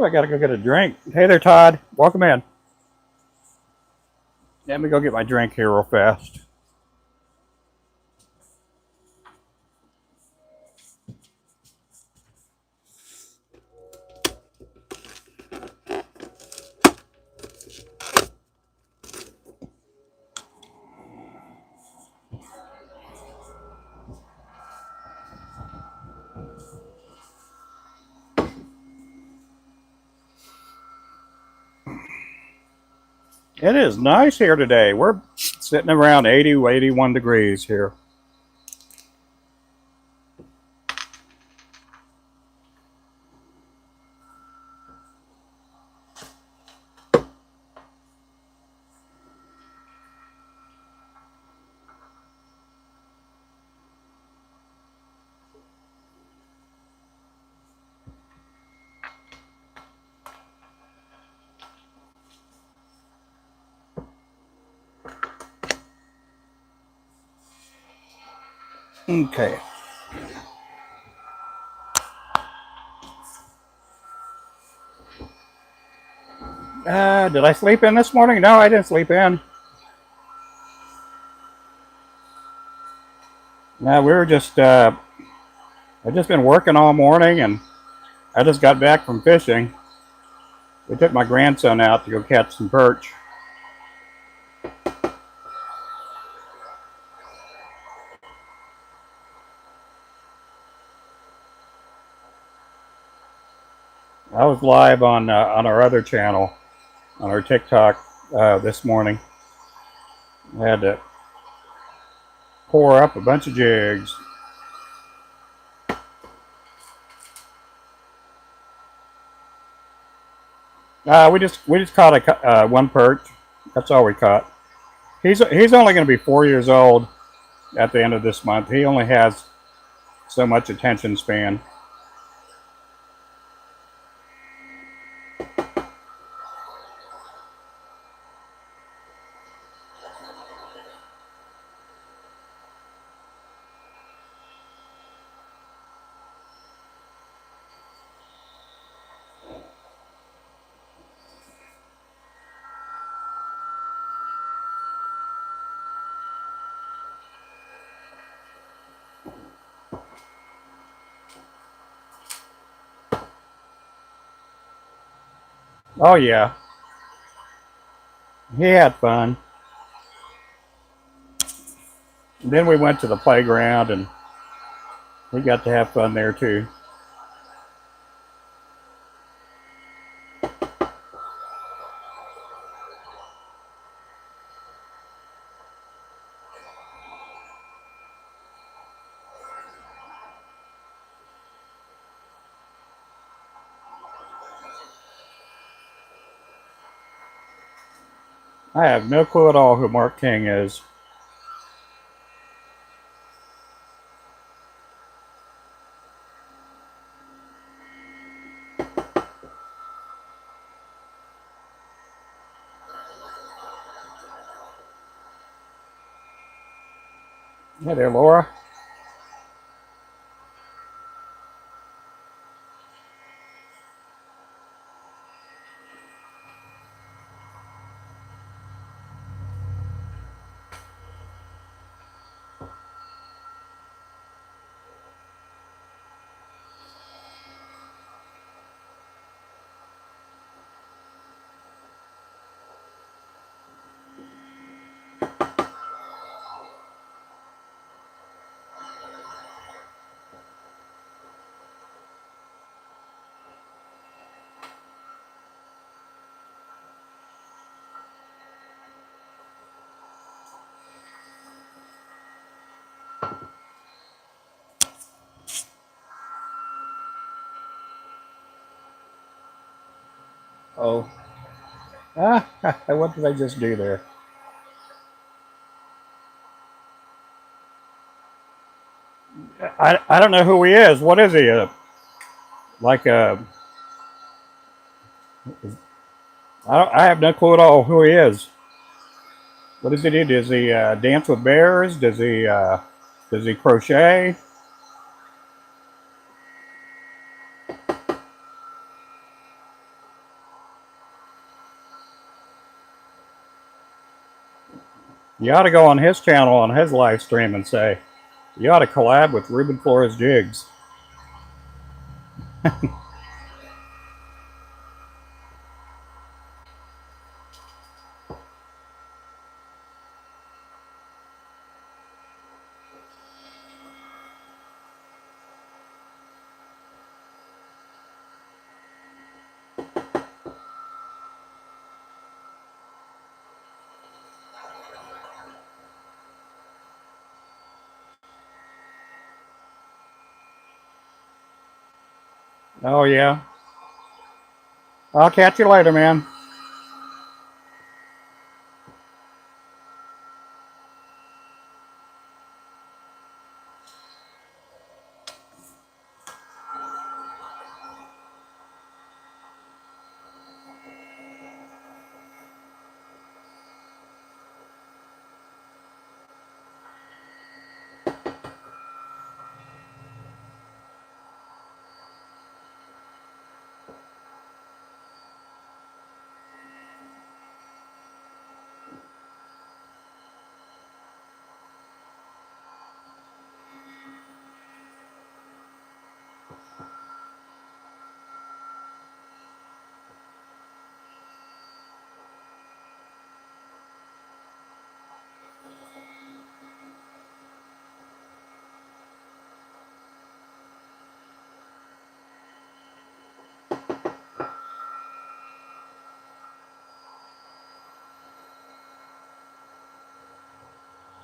Ooh, I gotta go get a drink. Hey there, Todd. Welcome in. Let me go get my drink here real fast. It is nice here today. We're sitting around 80, 81 degrees here. Okay. Did I sleep in this morning? No, I didn't sleep in. No, we were just, I've just been working all morning and I just got back from fishing. We took my grandson out to go catch some perch. I was live on our other channel, on our TikTok this morning. I had to pour up a bunch of jigs. We just caught one perch. That's all we caught. He's only going to be 4 years old at the end of this month. He only has so much attention span. Oh yeah, he had fun. And then we went to the playground and we got to have fun there too. I have no clue at all who Mark King is. Hey there, Laura. Oh. What did I just do there? I don't know who he is. What is he? Like a I have no clue at all who he is. What does he do? Does he dance with bears? Does he crochet? You ought to go on his channel on his live stream and say, you ought to collab with Ruben Flores Jigs. Oh yeah. I'll catch you later, man.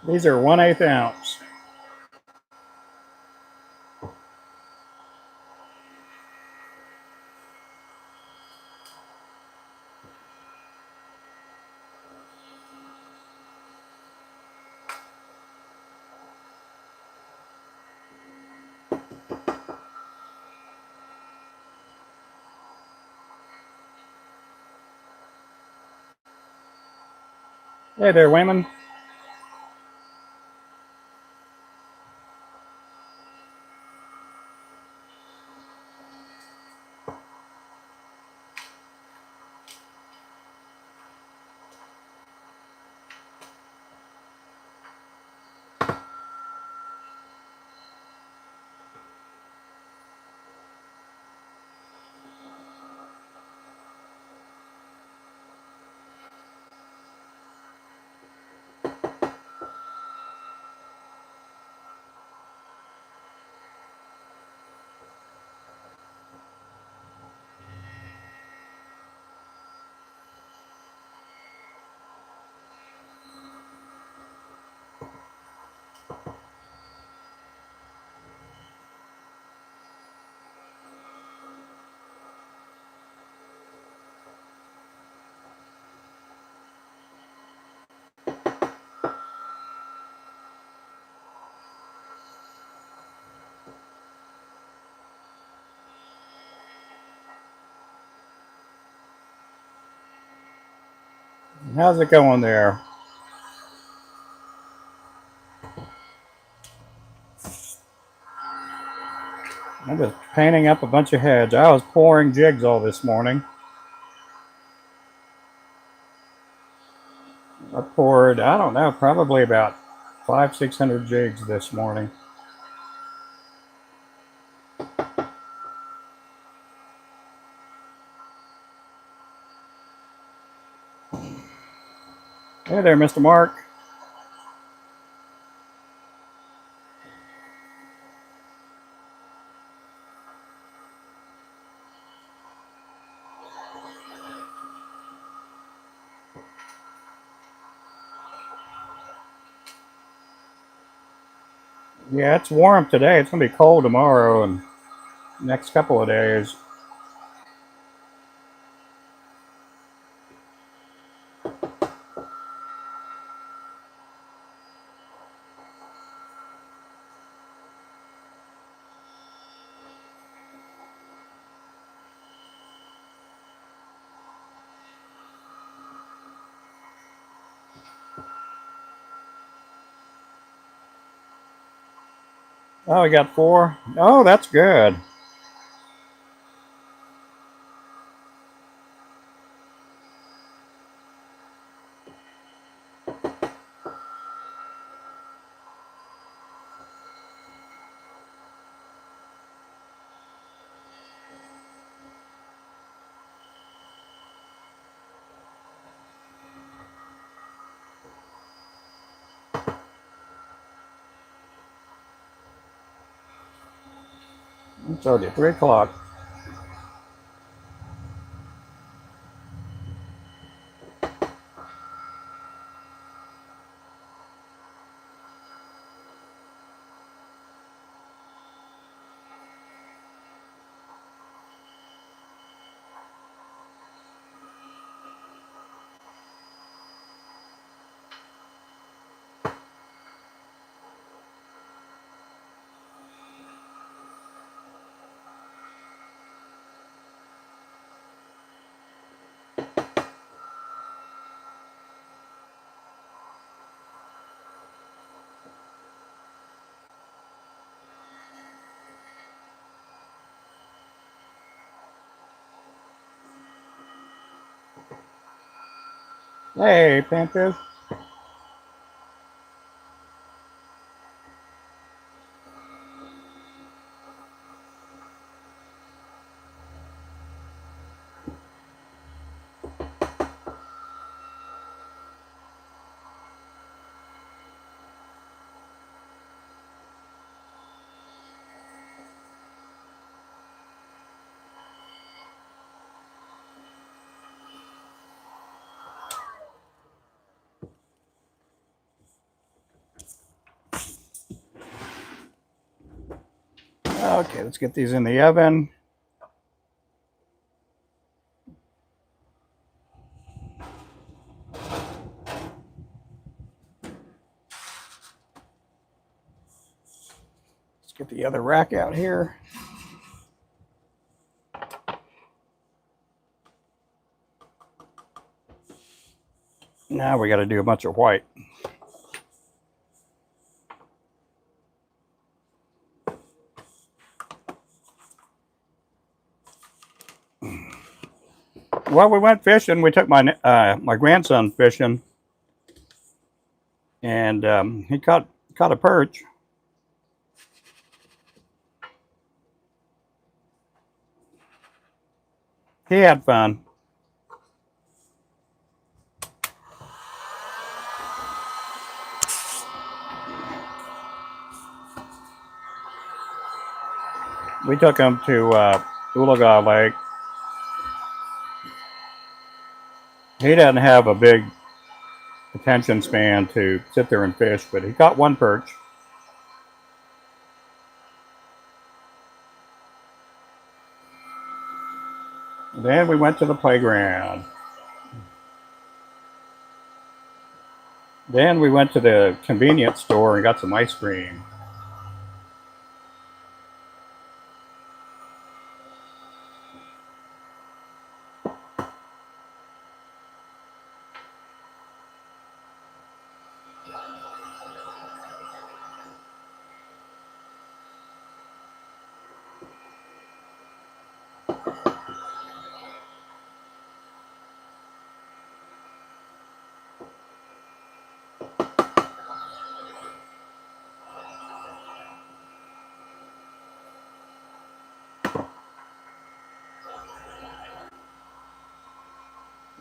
These are 1/8 ounce. Hey there, Wayman. How's it going there? I was painting up a bunch of heads. I was pouring jigs all this morning. I poured, I don't know, probably about 500-600 jigs this morning. Hey there, Mr. Mark. Yeah, it's warm today. It's going to be cold tomorrow and next couple of days. Oh, we got 4. Oh, that's good. It's already 3 o'clock. Hey, Panthers. Okay, let's get these in the oven. Let's get the other rack out here. Now we got to do a bunch of white. Well, we went fishing. We took my grandson fishing, and he caught a perch. He had fun. We took him to Ulaga Lake. He doesn't have a big attention span to sit there and fish, but he caught one perch. Then we went to the playground. Then we went to the convenience store and got some ice cream.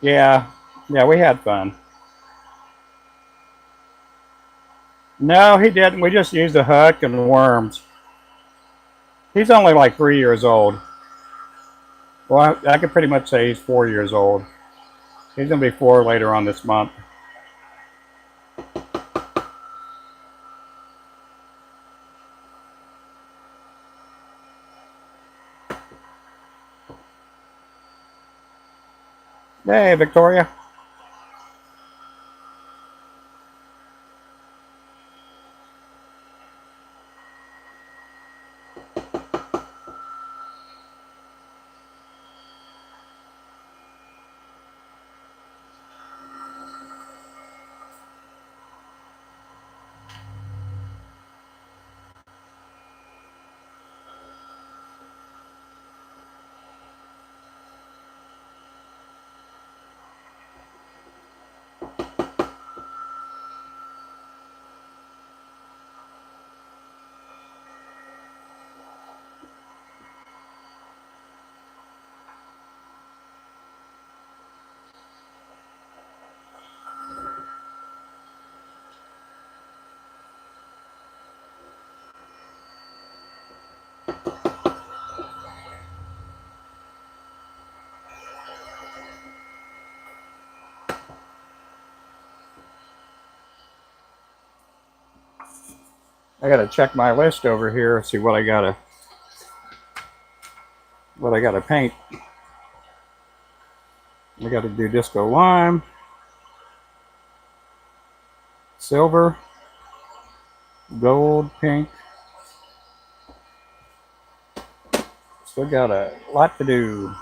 Yeah, we had fun. No, he didn't. We just used a hook and worms. He's only like 3 years old. Well, I could pretty much say he's 4 years old. He's going to be 4 later on this month. Hey, Victoria. I gotta check my list over here, see what I gotta paint. I gotta do disco lime, silver, gold, pink. Still got a lot to do.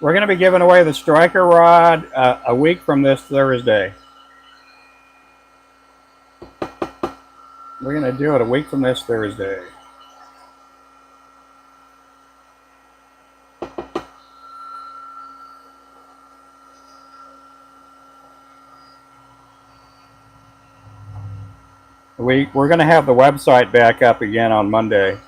We're going to be giving away the striker rod a week from this Thursday. We're going to do it a week from this Thursday. We're going to have the website back up again on Monday.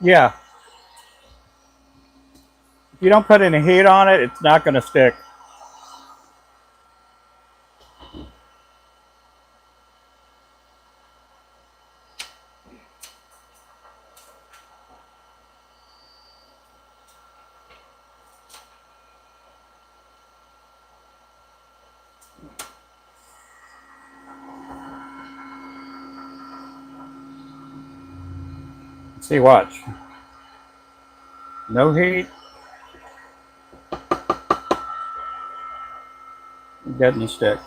Yeah, if you don't put any heat on it, it's not going to stick. See, watch. No heat. It doesn't stick.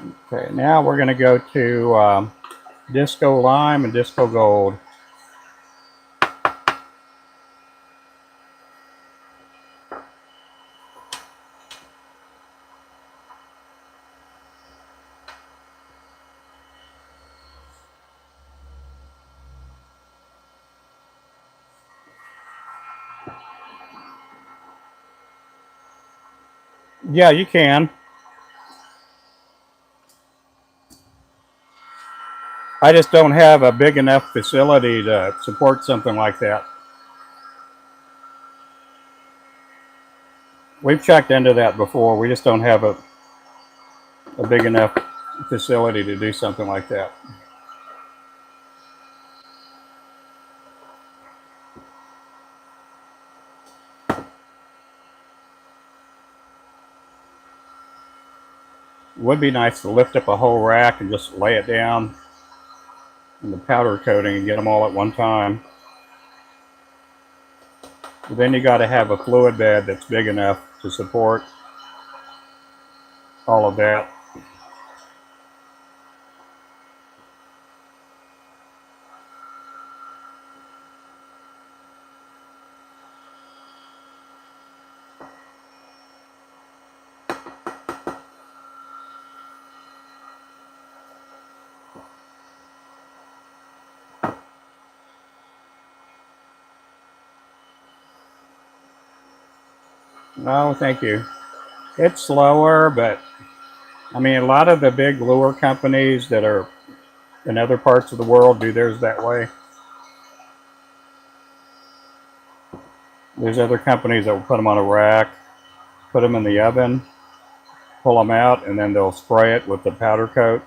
Okay, now we're going to go to Disco Lime and Disco Gold. Yeah, you can. I just don't have a big enough facility to support something like that. We've checked into that before. We just don't have a big enough facility to do something like that. It would be nice to lift up a whole rack and just lay it down in the powder coating and get them all at one time. But then you got to have a fluid bed that's big enough to support all of that. No, thank you. It's slower, but I mean, a lot of the big lure companies that are in other parts of the world do theirs that way. There's other companies that will put them on a rack, put them in the oven, pull them out, and then they'll spray it with the powder coat.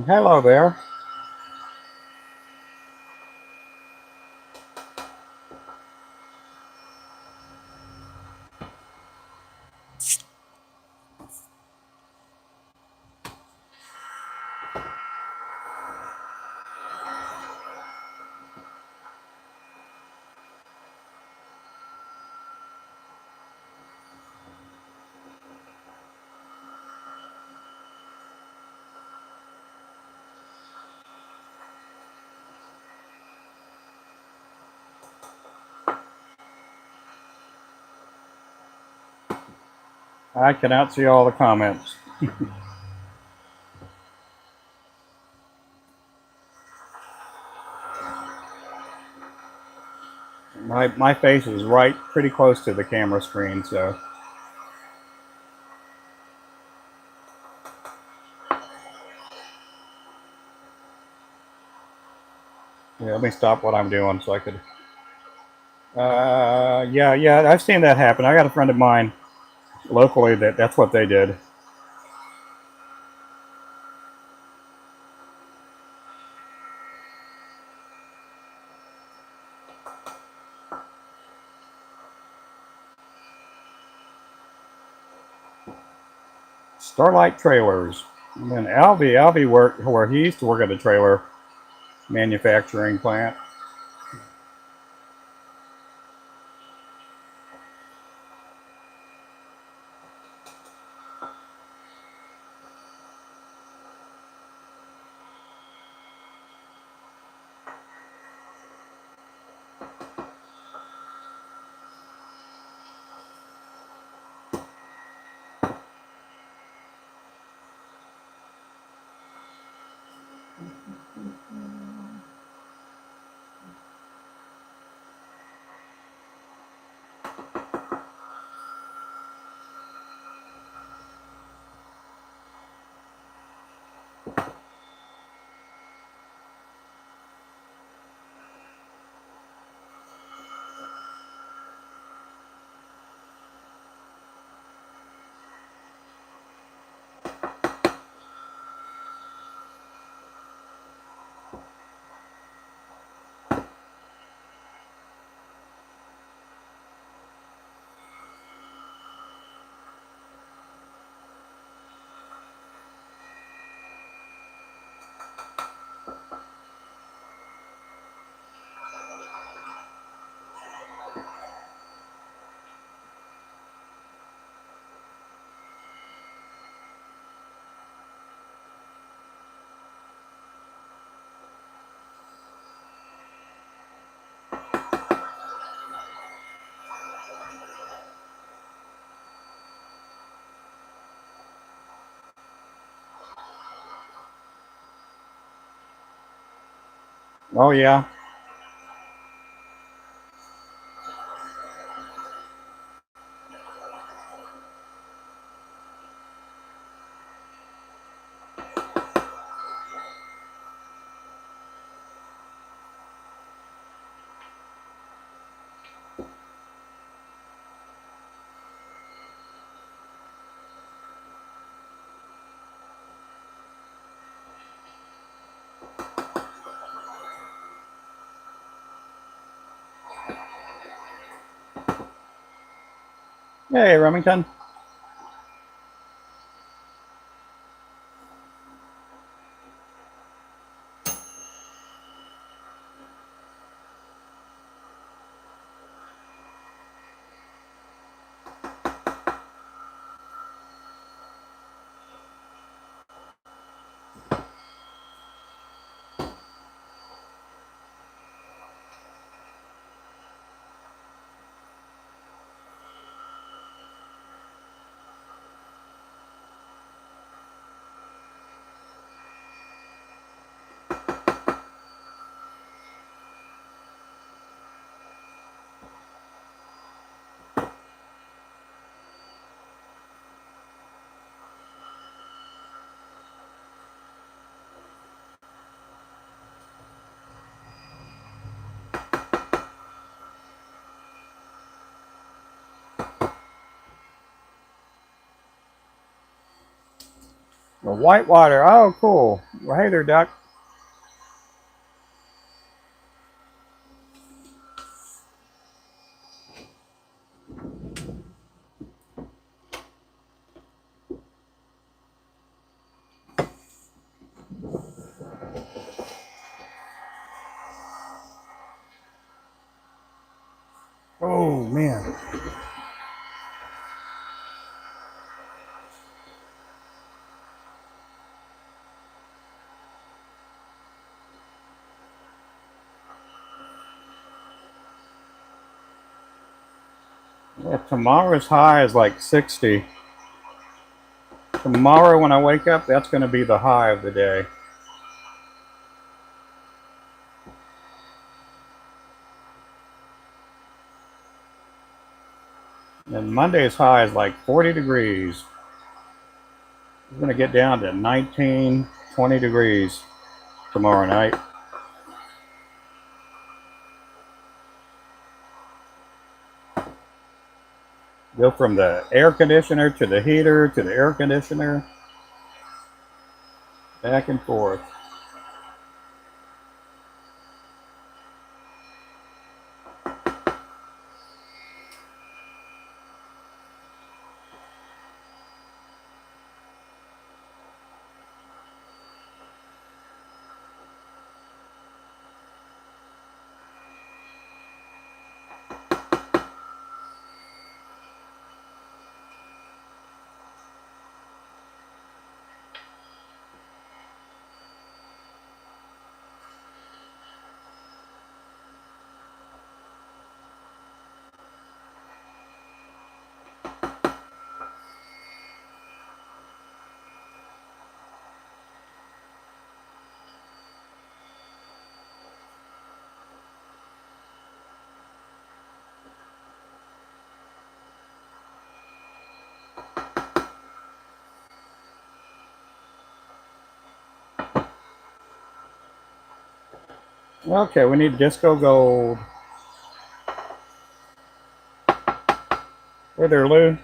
Hello there. I cannot see all the comments. My face is right pretty close to the camera screen, so yeah, let me stop what I'm doing so I could. Yeah, I've seen that happen. I got a friend of mine locally that's what they did. Starlight Trailers. And Alvy worked where he used to work at a trailer manufacturing plant. Oh yeah. Hey, Remington. The whitewater. Oh, cool. Well, hey there, Duck. Oh man. Yeah, tomorrow's high is like 60. Tomorrow when I wake up, that's going to be the high of the day. And Monday's high is like 40 degrees. It's going to get down to 19, 20 degrees tomorrow night. Go from the air conditioner to the heater to the air conditioner, back and forth. Okay, we need disco gold. Hey there, Lou.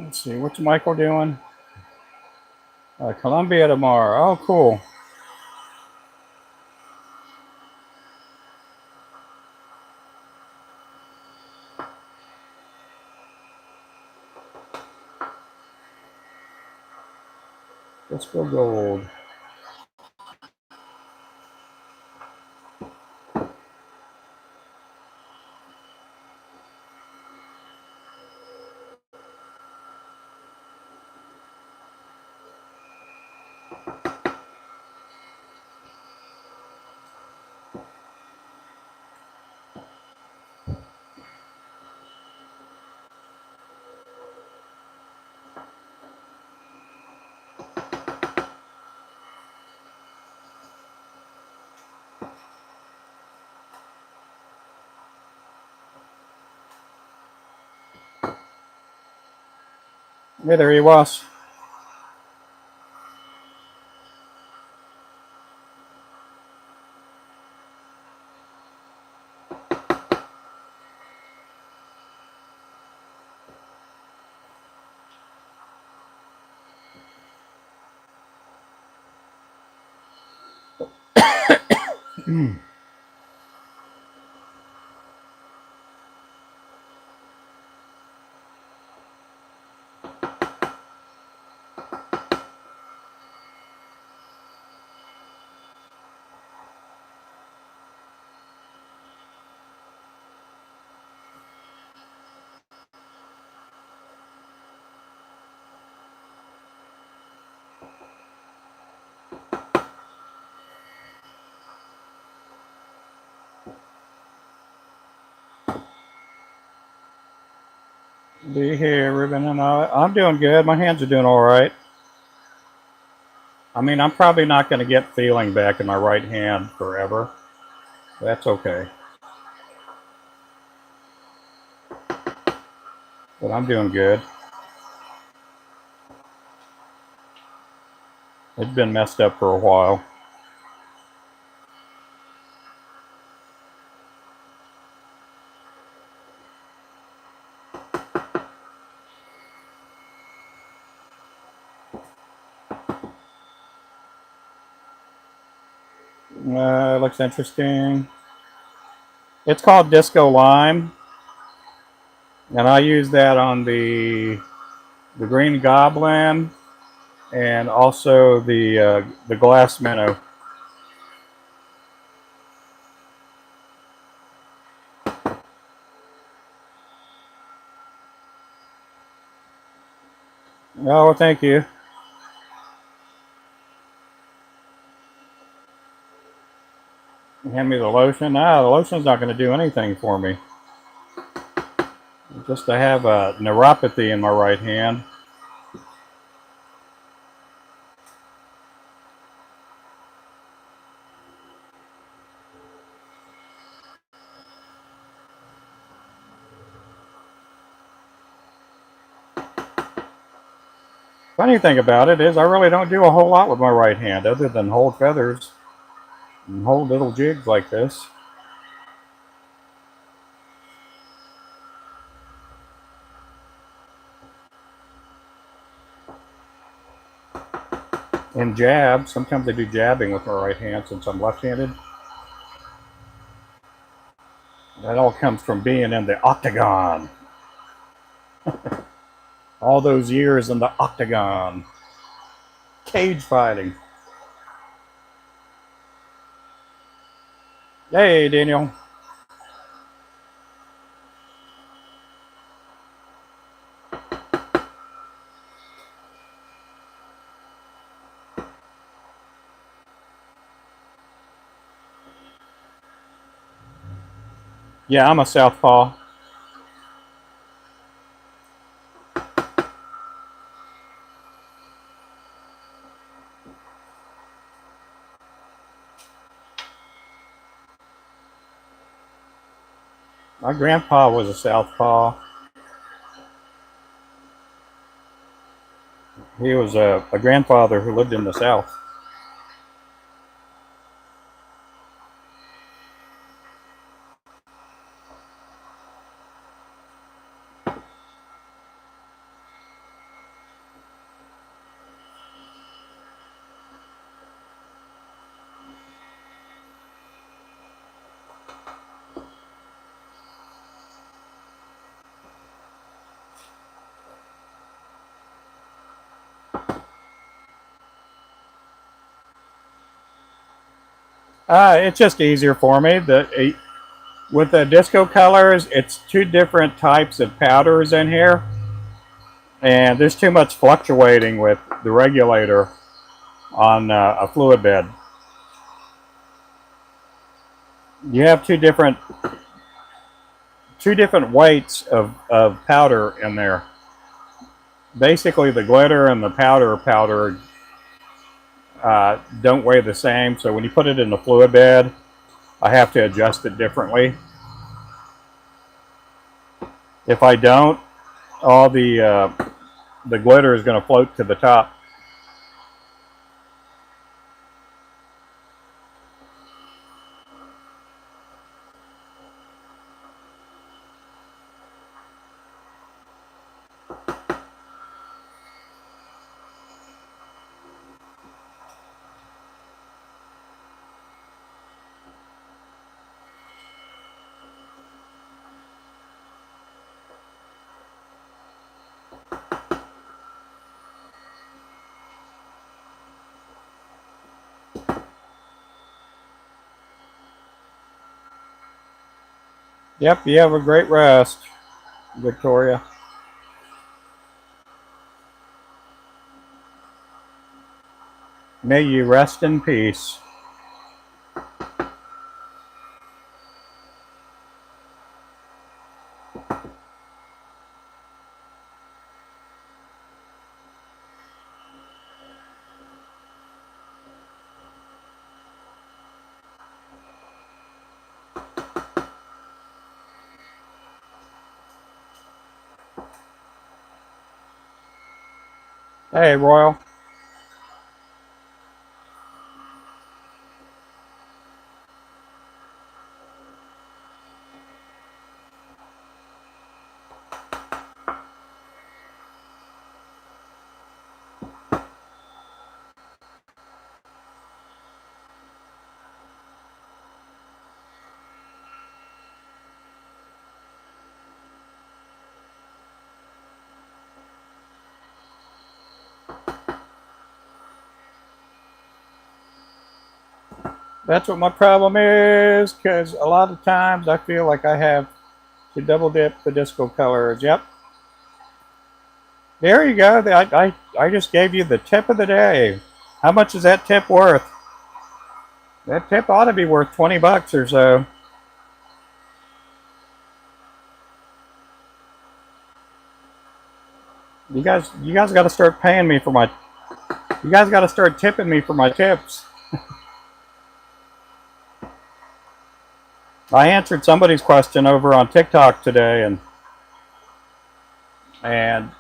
Let's see, what's Michael doing? Columbia tomorrow. Oh, cool. Let's go gold. Yeah, there he was. Be here, Ruben, and I'm doing good. My hands are doing all right. I mean, I'm probably not going to get feeling back in my right hand forever. That's okay. But I'm doing good. It's been messed up for a while. Looks interesting. It's called Disco Lime, and I use that on the Green Goblin and also the Glass Minnow. Oh, well, thank you. Hand me the lotion. Ah, the lotion's not going to do anything for me. Just I have a neuropathy in my right hand. Funny thing about it is I really don't do a whole lot with my right hand other than hold feathers and hold little jigs like this. And jab. Sometimes I do jabbing with my right hand since I'm left-handed. That all comes from being in the octagon. All those years in the octagon. Cage fighting. Hey, Daniel. Yeah, I'm a southpaw. My grandpa was a southpaw. He was a grandfather who lived in the South. It's just easier for me. With the disco colors, it's two different types of powders in here, and there's too much fluctuating with the regulator on a fluid bed. You have two different weights of powder in there. Basically, the glitter and the powder don't weigh the same. So when you put it in the fluid bed, I have to adjust it differently. If I don't, all the glitter is going to float to the top. Yep, you have a great rest, Victoria. May you rest in peace. Hey, Royal. That's what my problem is, because a lot of times I feel like I have to double dip the disco colors. Yep. There you go. I just gave you the tip of the day. How much is that tip worth? That tip ought to be worth 20 bucks or so. You guys got to start paying me for my. You guys got to start tipping me for my tips. I answered somebody's question over on TikTok today, and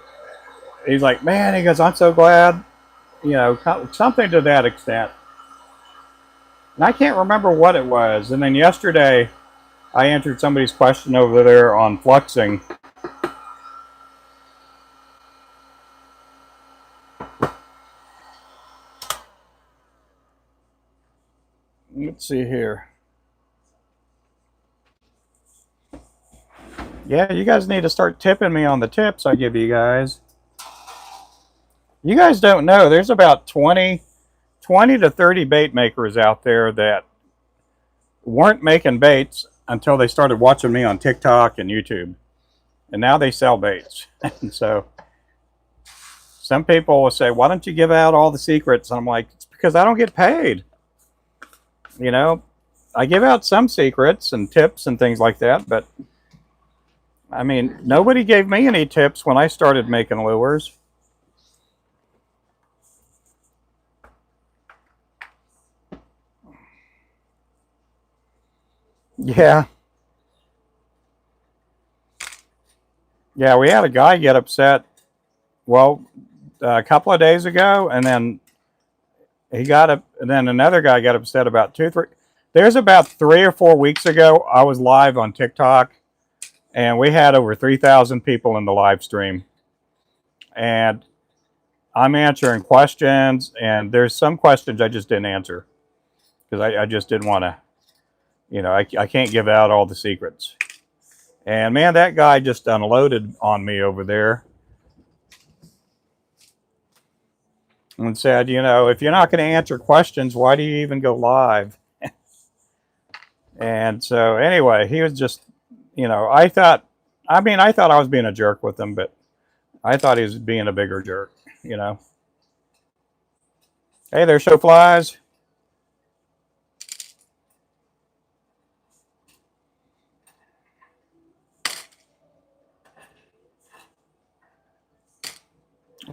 he's like, "Man," he goes, "I'm so glad." You know, something to that extent. And I can't remember what it was. And then yesterday, I answered somebody's question over there on fluxing. Let's see here. Yeah, you guys need to start tipping me on the tips I give you guys. You guys don't know, there's about 20 to 30 bait makers out there that weren't making baits until they started watching me on TikTok and YouTube. And now they sell baits. And so some people will say, "Why don't you give out all the secrets?" And I'm like, "It's because I don't get paid." You know, I give out some secrets and tips and things like that, but I mean, nobody gave me any tips when I started making lures. Yeah. Yeah, we had a guy get upset, well, a couple of days ago, and then and then another guy got upset about two, three. There's about 3 or 4 weeks ago, I was live on TikTok, and we had over 3,000 people in the live stream. And I'm answering questions, and there's some questions I just didn't answer because I just didn't want to, I can't give out all the secrets. And man, that guy just unloaded on me over there and said, if you're not going to answer questions, why do you even go live? And so anyway, he was just, you know, I thought I was being a jerk with him, but I thought he was being a bigger jerk, you know. Hey there, show flies.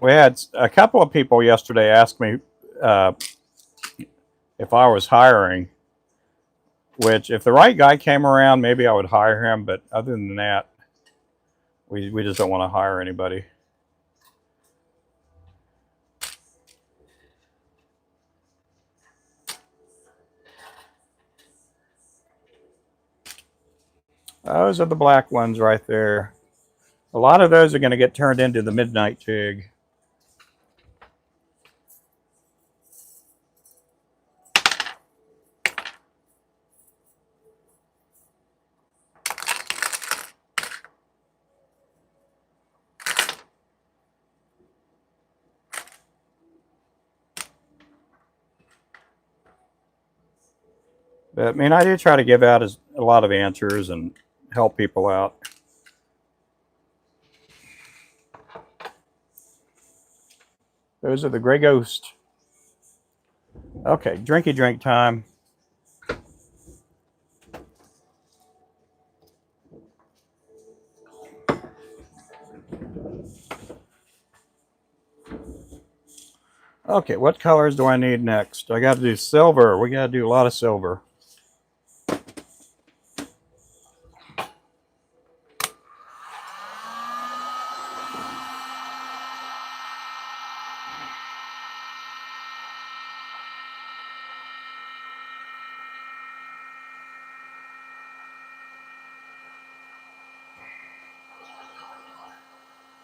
We had a couple of people yesterday ask me uh, if I was hiring, which if the right guy came around, maybe I would hire him. But other than that, we just don't want to hire anybody. Those are the black ones right there. A lot of those are going to get turned into the midnight jig. But I mean, I do try to give out a lot of answers and help people out. Those are the gray ghost. Okay, drinky drink time. Okay, what colors do I need next? I got to do silver. We got to do a lot of silver.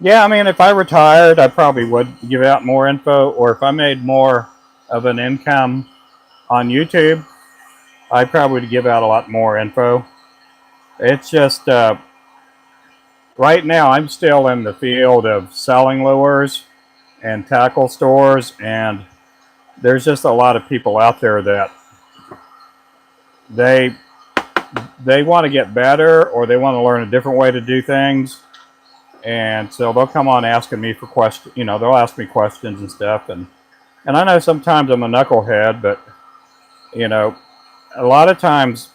Yeah, I mean, if I retired, I probably would give out more info, or if I made more of an income on YouTube, I probably would give out a lot more info. It's just right now I'm still in the field of selling lures and tackle stores, and there's just a lot of people out there that they they want to get better, or they want to learn a different way to do things, and so they'll come on asking me for questions. You know, they'll ask me questions and stuff, and I know sometimes I'm a knucklehead, but you know, a lot of times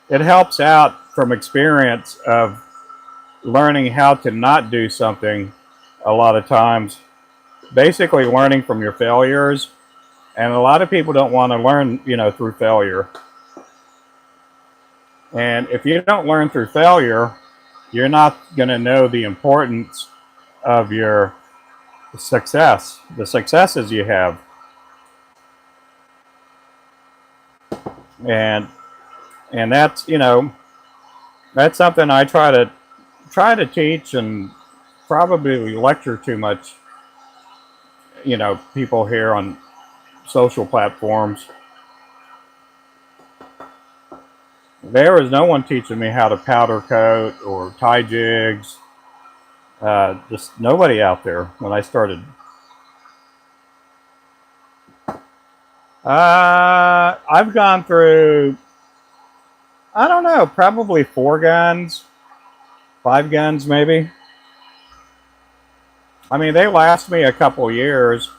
it helps out from experience of learning how to not do something. A lot of times, basically learning from your failures, and a lot of people don't want to learn, you know, through failure. And if you don't learn through failure, you're not going to know the importance of your success, the successes you have. And and that's, you know, that's something I try to teach, and probably lecture too much, you know, people here on social platforms. There was no one teaching me how to powder coat or tie jigs. Just nobody out there when I started. I've gone through, I don't know, probably 4 guns, 5 guns maybe. I mean, they last me a couple years.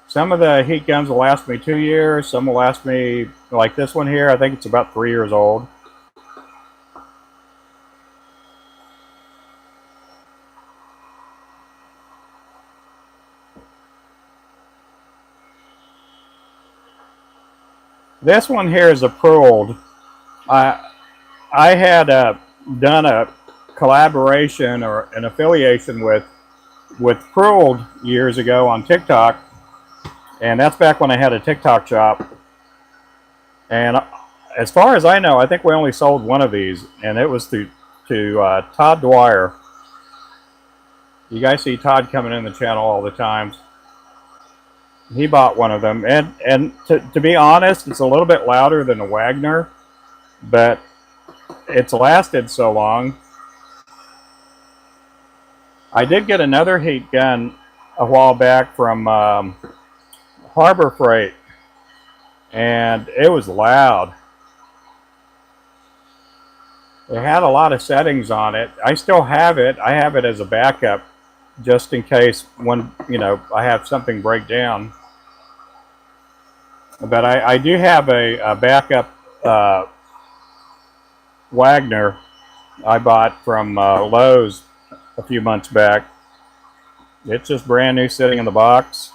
Some of the heat guns will last me 2 years. Some will last me, like this one here, I think it's about 3 years old. This one here is a Prold. I had done a collaboration or an affiliation with Prold years ago on TikTok, and that's back when I had a TikTok shop. And as far as I know, I think we only sold one of these, and it was to Todd Dwyer. You guys see Todd coming in the channel all the time. He bought one of them, and to be honest, it's a little bit louder than a Wagner, but it's lasted so long. I did get another heat gun a while back from Harbor Freight, and it was loud. It had a lot of settings on it. I still have it. I have it as a backup just in case one, I have something break down. But I do have a backup Wagner I bought from Lowe's a few months back. It's just brand new sitting in the box.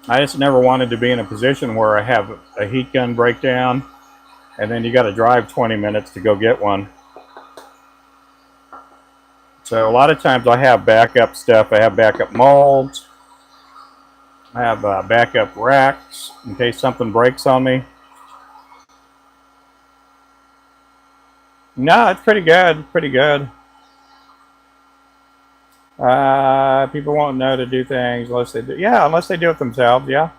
I just never wanted to be in a position where I have a heat gun breakdown and then you got to drive 20 minutes to go get one. So a lot of times I have backup stuff. I have backup molds. I have backup racks in case something breaks on me. No, it's pretty good. Pretty good. People won't know to do things unless they do. Yeah, unless they do it themselves. Yeah.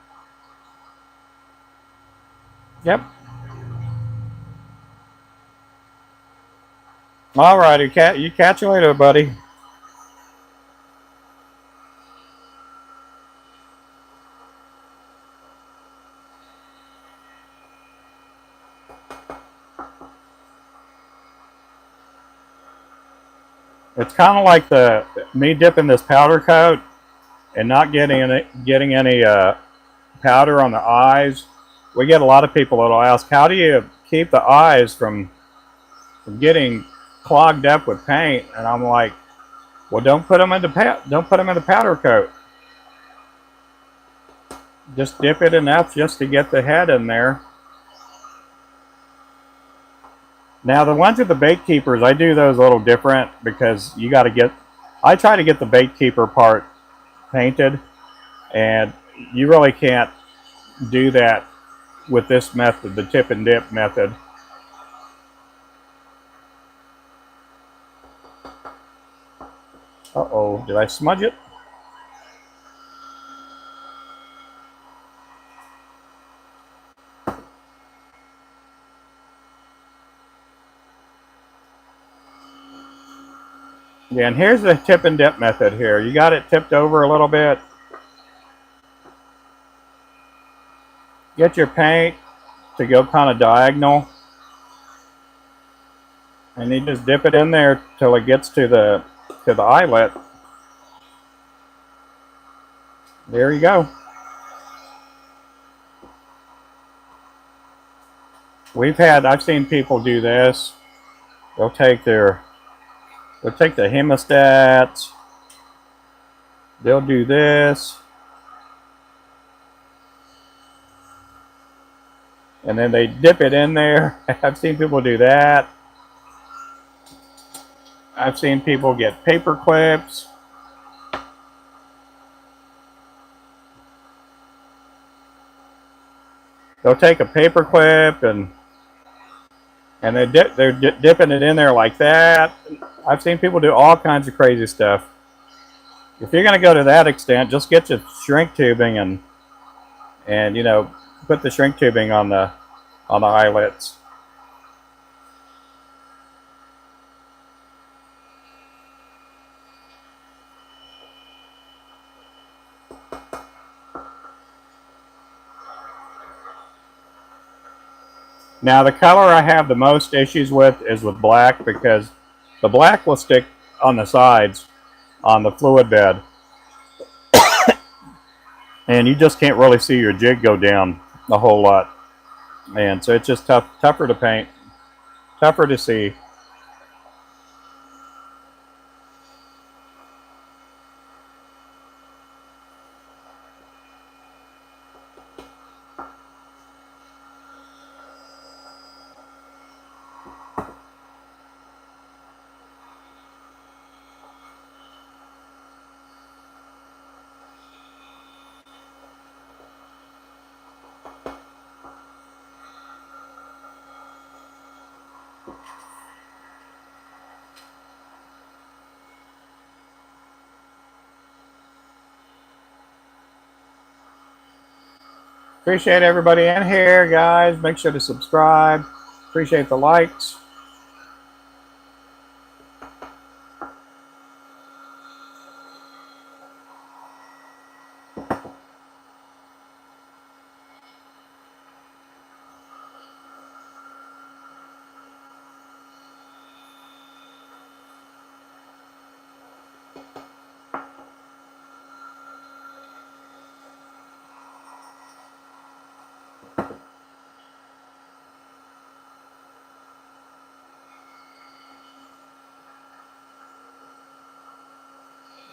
Yep. All righty, cat. You catch you later, buddy. It's kind of like me dipping this powder coat and not getting any powder on the eyes. We get a lot of people that'll ask, how do you keep the eyes from getting clogged up with paint? And I'm like, well, don't put them in the powder coat. Just dip it enough just to get the head in there. Now the ones with the bait keepers, I do those a little different because you got to I try to get the bait keeper part painted, and you really can't do that with this method, the tip and dip method. Uh-oh, did I smudge it? Yeah, and here's the tip and dip method here. You got it tipped over a little bit. Get your paint to go kind of diagonal. And you just dip it in there till it gets to the eyelet. There you go. I've seen people do this. They'll take the hemostats. They'll do this. And then they dip it in there. I've seen people do that. I've seen people get paper clips. They'll take a paper clip and they're dipping it in there like that. I've seen people do all kinds of crazy stuff. If you're going to go to that extent, just get your shrink tubing and put the shrink tubing on the eyelets. Now the color I have the most issues with is with black, because the black will stick on the sides on the fluid bed and you just can't really see your jig go down a whole lot, and so it's just tougher to paint, tougher to see. Appreciate everybody in here, guys. Make sure to subscribe. Appreciate the likes.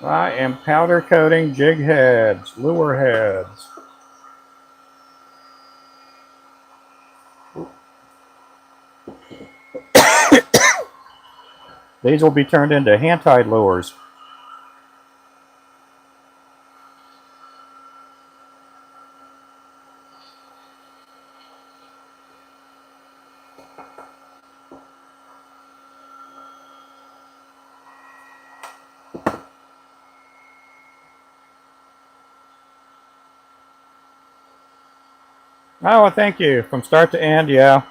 I am powder coating jig heads, lure heads. These will be turned into hand-tied lures. Oh, well, thank you. From start to end, yeah.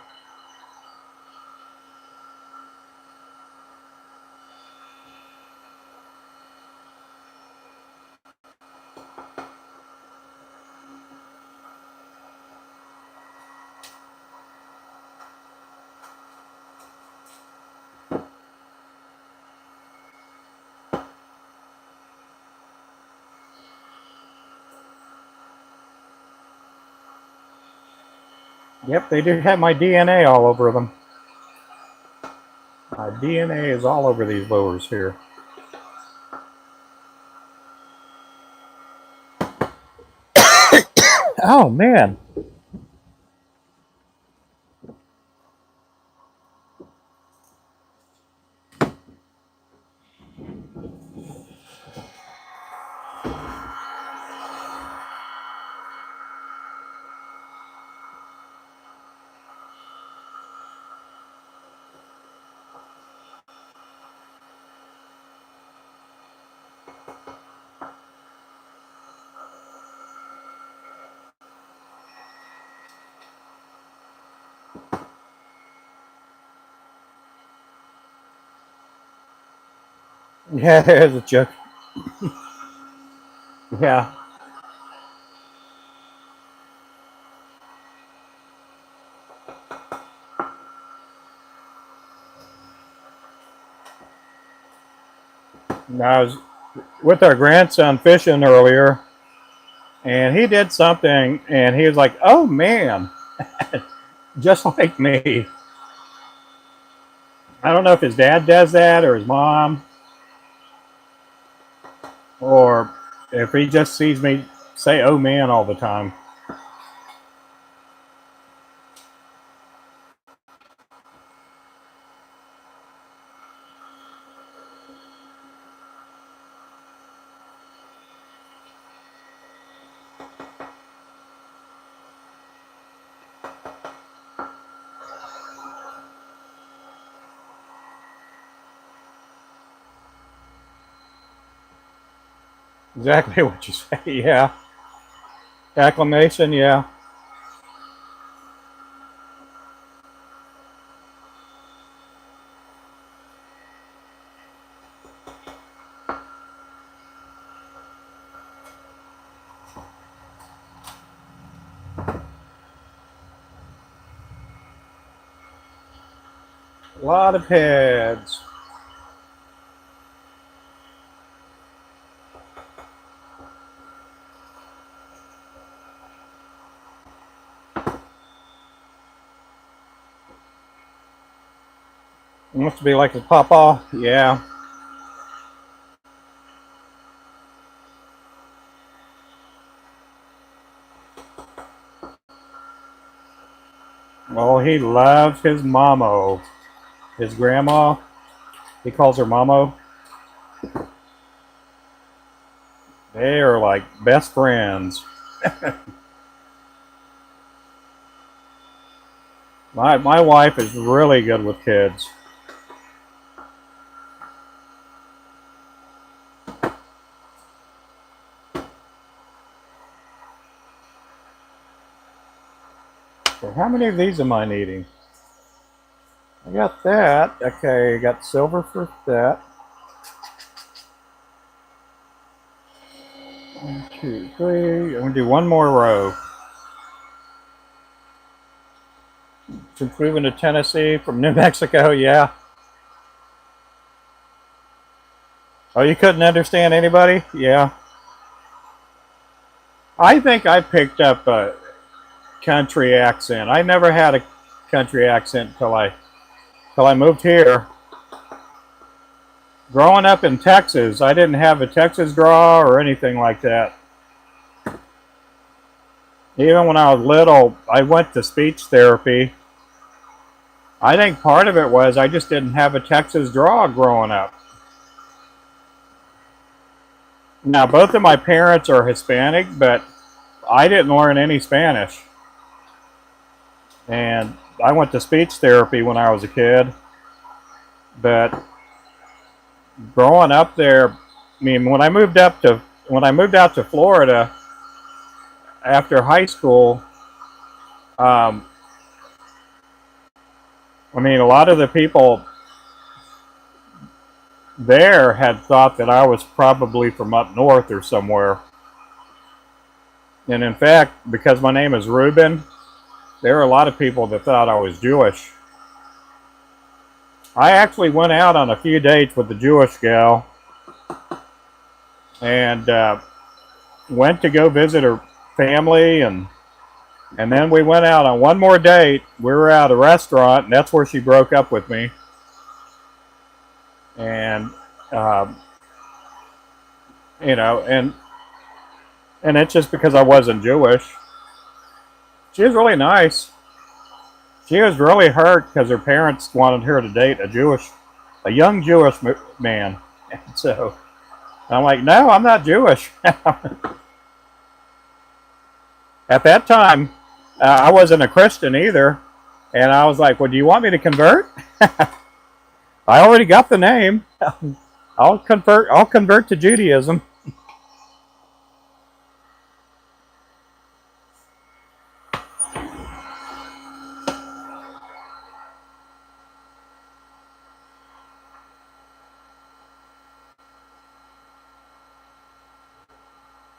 Yep, they do have my DNA all over them. My DNA is all over these lures here. Oh, man. Yeah, there's a joke. Yeah. I was with our grandson fishing earlier, and he did something, and he was like, "Oh man," just like me. I don't know if his dad does that or his mom, or if he just sees me say "oh man" all the time. Exactly what you say. Yeah. Acclamation. Yeah. A lot of heads. It must be like a papa. Yeah. Well, he loves his mamo. His grandma. He calls her mamo. They are like best friends. My wife is really good with kids. So how many of these am I needing? I got that. Okay, got silver for that. 1, 2, 3. I'm gonna do one more row. Since moving to Tennessee from New Mexico, yeah. Oh, you couldn't understand anybody? Yeah. I think I picked up a country accent. I never had a country accent till I moved here. growing up in Texas, I didn't have a Texas draw or anything like that. Even when I was little, I went to speech therapy. I think part of it was I just didn't have a Texas draw growing up. Now, both of my parents are Hispanic, but I didn't learn any Spanish. And I went to speech therapy when I was a kid. But growing up there, I mean, when I moved out to Florida after high school, I mean, a lot of the people there had thought that I was probably from up north or somewhere. And in fact, because my name is Ruben, there are a lot of people that thought I was Jewish. I actually went out on a few dates with the Jewish gal and went to go visit her family, and then we went out on one more date. We were at a restaurant, and that's where she broke up with me. And you know, and it's just because I wasn't Jewish. She was really nice. She was really hurt because her parents wanted her to date a young Jewish man. And so I'm like, no, I'm not Jewish. At that time, I wasn't a Christian either. And I was like, well, do you want me to convert? I already got the name. I'll convert to Judaism.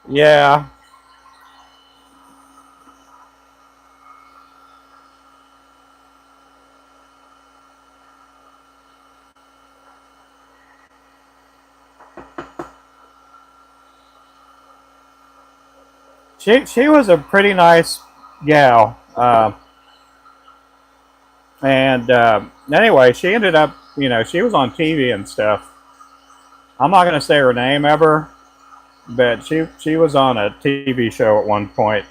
Yeah. She was a pretty nice gal. And anyway, she ended up, you know, she was on TV and stuff. I'm not going to say her name ever, but she was on a TV show at one point.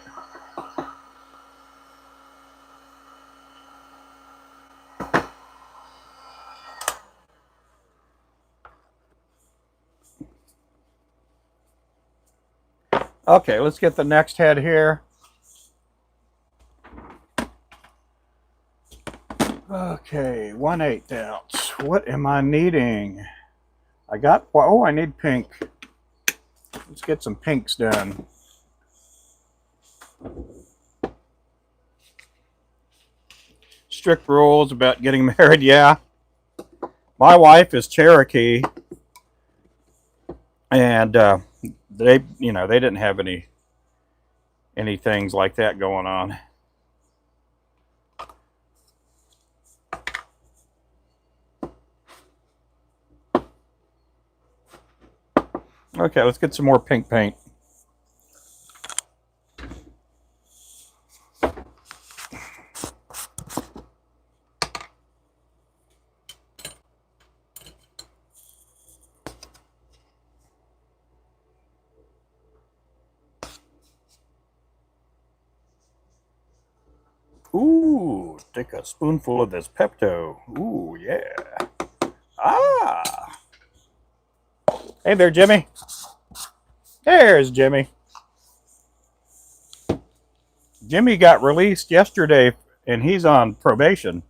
Okay, let's get the next head here. Okay, 1/8 ounce. What am I needing? I need pink. Let's get some pinks done. Strict rules about getting married, yeah. My wife is Cherokee, and they didn't have any things like that going on. Okay, let's get some more pink paint. Ooh, take a spoonful of this Pepto. Ooh, yeah. Ah. Hey there, Jimmy. There's Jimmy. Jimmy got released yesterday, and he's on probation.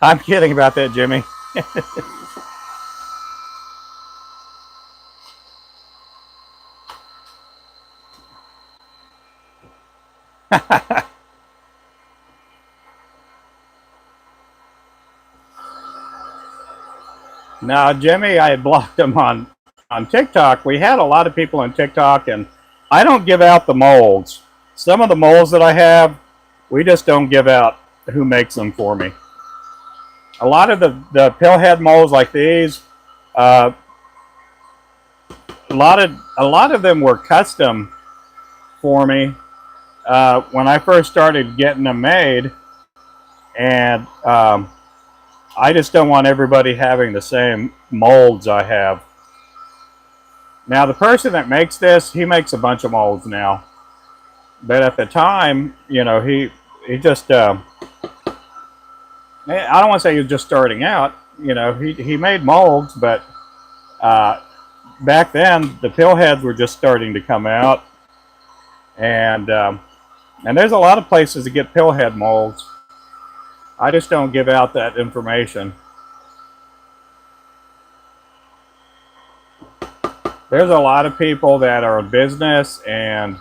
I'm kidding about that, Jimmy. Now, Jimmy, I had blocked him on TikTok. We had a lot of people on TikTok, and I don't give out the molds. Some of the molds that I have, we just don't give out who makes them for me. A lot of the pillhead molds like these, a lot of them were custom for me when I first started getting them made, and I just don't want everybody having the same molds I have. Now, the person that makes this, he makes a bunch of molds now. But at the time, you know, he just, I don't want to say he was just starting out. You know, he made molds, but uh, back then the pill heads were just starting to come out. And there's a lot of places to get pill head molds. I just don't give out that information. There's a lot of people that are in business, and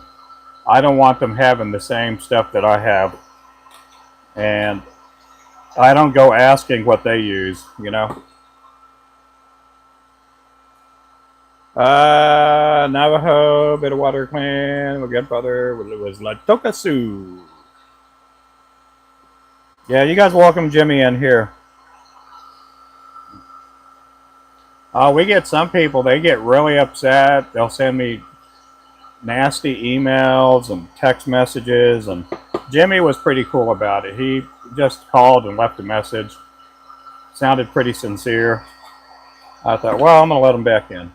I don't want them having the same stuff that I have. And I don't go asking what they use, you know. Navajo, bit of water clan, my grandfather was Latokasu. Yeah, you guys welcome Jimmy in here. We get some people, they get really upset. They'll send me nasty emails and text messages, and Jimmy was pretty cool about it. He just called and left a message. Sounded pretty sincere. I thought, well, I'm going to let him back in.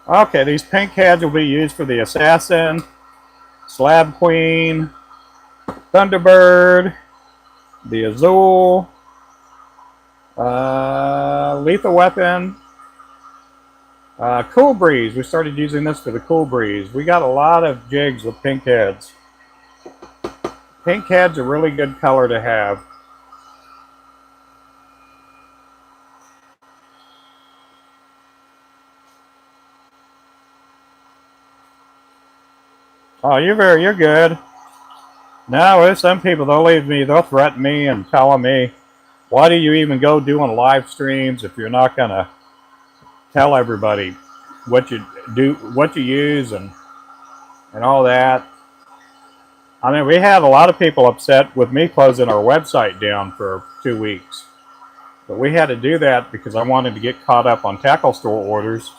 Okay, these pink heads will be used for the Assassin, Slab Queen, Thunderbird, the Azul, Lethal Weapon, Cool Breeze. We started using this for the Cool Breeze. We got a lot of jigs with pink heads. Pink head's a really good color to have. Oh, you're good. No, there's some people, they'll threaten me and telling me, why do you even go doing live streams if you're not gonna tell everybody what you do, what you use, and all that. I mean, we had a lot of people upset with me closing our website down for 2 weeks, but we had to do that because I wanted to get caught up on tackle store orders.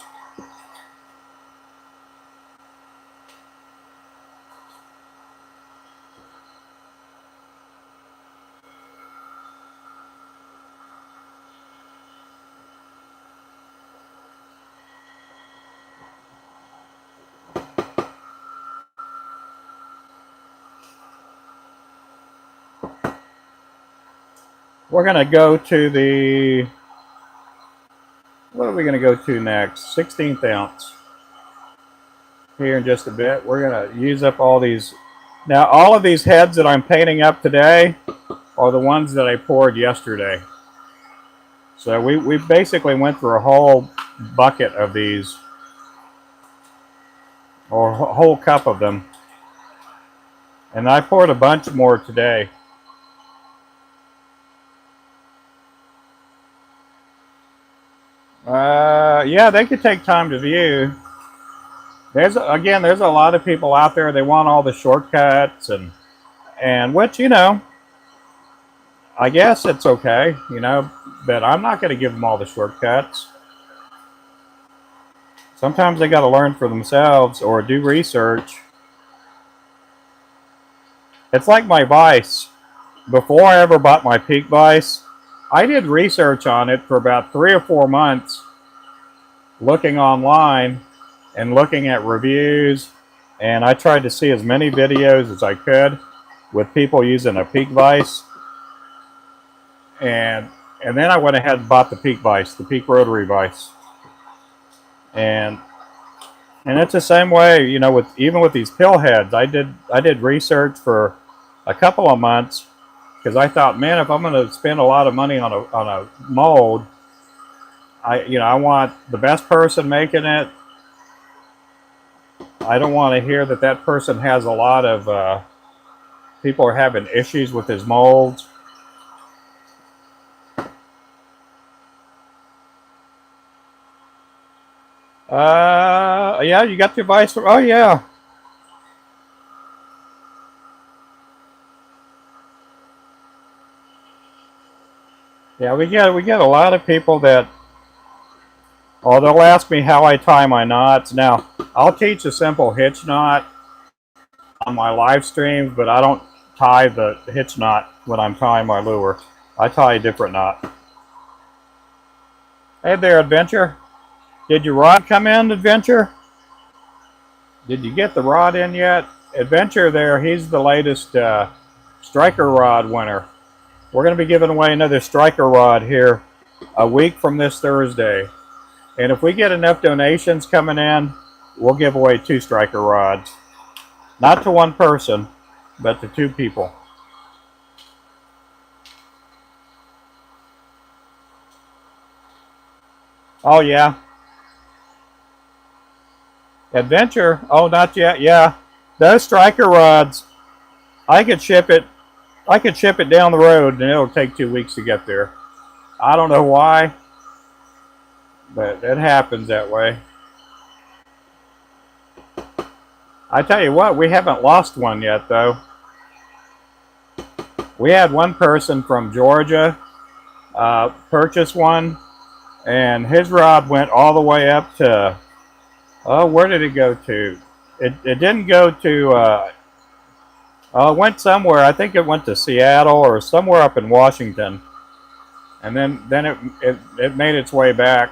We're gonna go to the, what are we gonna go to next? 16th ounce. Here in just a bit. We're going to use up all these. Now, all of these heads that I'm painting up today are the ones that I poured yesterday. So we basically went through a whole bucket of these, or a whole cup of them. And I poured a bunch more today. Yeah, they could take time to view. There's a lot of people out there, they want all the shortcuts, and which, you know, I guess it's okay, you know, but I'm not going to give them all the shortcuts. Sometimes they got to learn for themselves or do research. It's like my vise. Before I ever bought my Peak vise, I did research on it for about 3 or 4 months, looking online and looking at reviews, and I tried to see as many videos as I could with people using a Peak vise, and then I went ahead and bought the Peak vise, the Peak rotary vise, and it's the same way, you know, with even with these pill heads. I did research for a couple of months because I thought, man, if I'm going to spend a lot of money on a mold, I want the best person making it. I don't want to hear that person has a lot of people are having issues with his molds. Yeah, you got the advice from, oh yeah. Yeah, we get a lot of people that, oh, they'll ask me how I tie my knots. Now, I'll teach a simple hitch knot on my live streams, but I don't tie the hitch knot when I'm tying my lure. I tie a different knot. Hey there, Adventure. Did your rod come in, Adventure? Did you get the rod in yet? Adventure there, he's the latest striker rod winner. We're going to be giving away another striker rod here a week from this Thursday. And if we get enough donations coming in, we'll give away 2 striker rods. Not to one person, but to 2 people. Oh, yeah. Adventure? Oh, not yet. Yeah. Those striker rods, I could ship it. I could ship it down the road, and it'll take 2 weeks to get there. I don't know why, but it happens that way. I tell you what, we haven't lost one yet, though. We had one person from Georgia purchase one, and his rod went all the way up to, oh, where did it go to? It didn't go to, it went somewhere. I think it went to Seattle or somewhere up in Washington. And then it made its way back.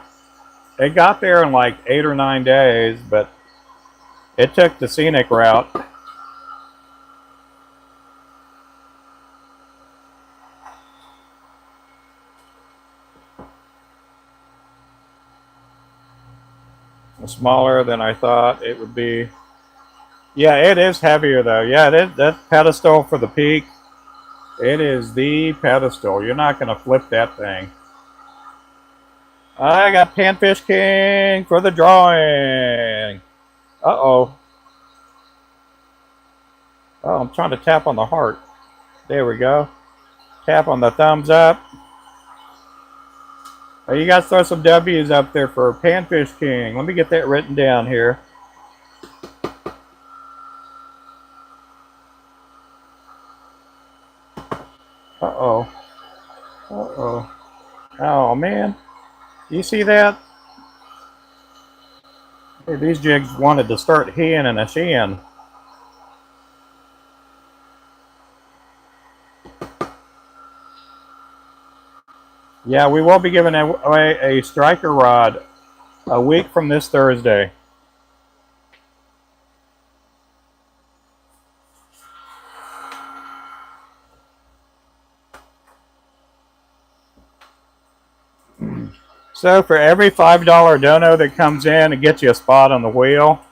It got there in like 8 or 9 days, but it took the scenic route. Smaller than I thought it would be. Yeah, it is heavier though. Yeah, that pedestal for the peak. It is the pedestal. You're not going to flip that thing. I got Panfish King for the drawing. Uh-oh. Oh, I'm trying to tap on the heart. There we go. Tap on the thumbs up. Oh, you guys throw some W's up there for Panfish King. Let me get that written down here. Uh-oh. Uh-oh. Oh, man. You see that? Hey, these jigs wanted to start heeing and a sheeing. Yeah, we will be giving away a striker rod a week from this Thursday. So for every $5 dono that comes in, it gets you a spot on the wheel.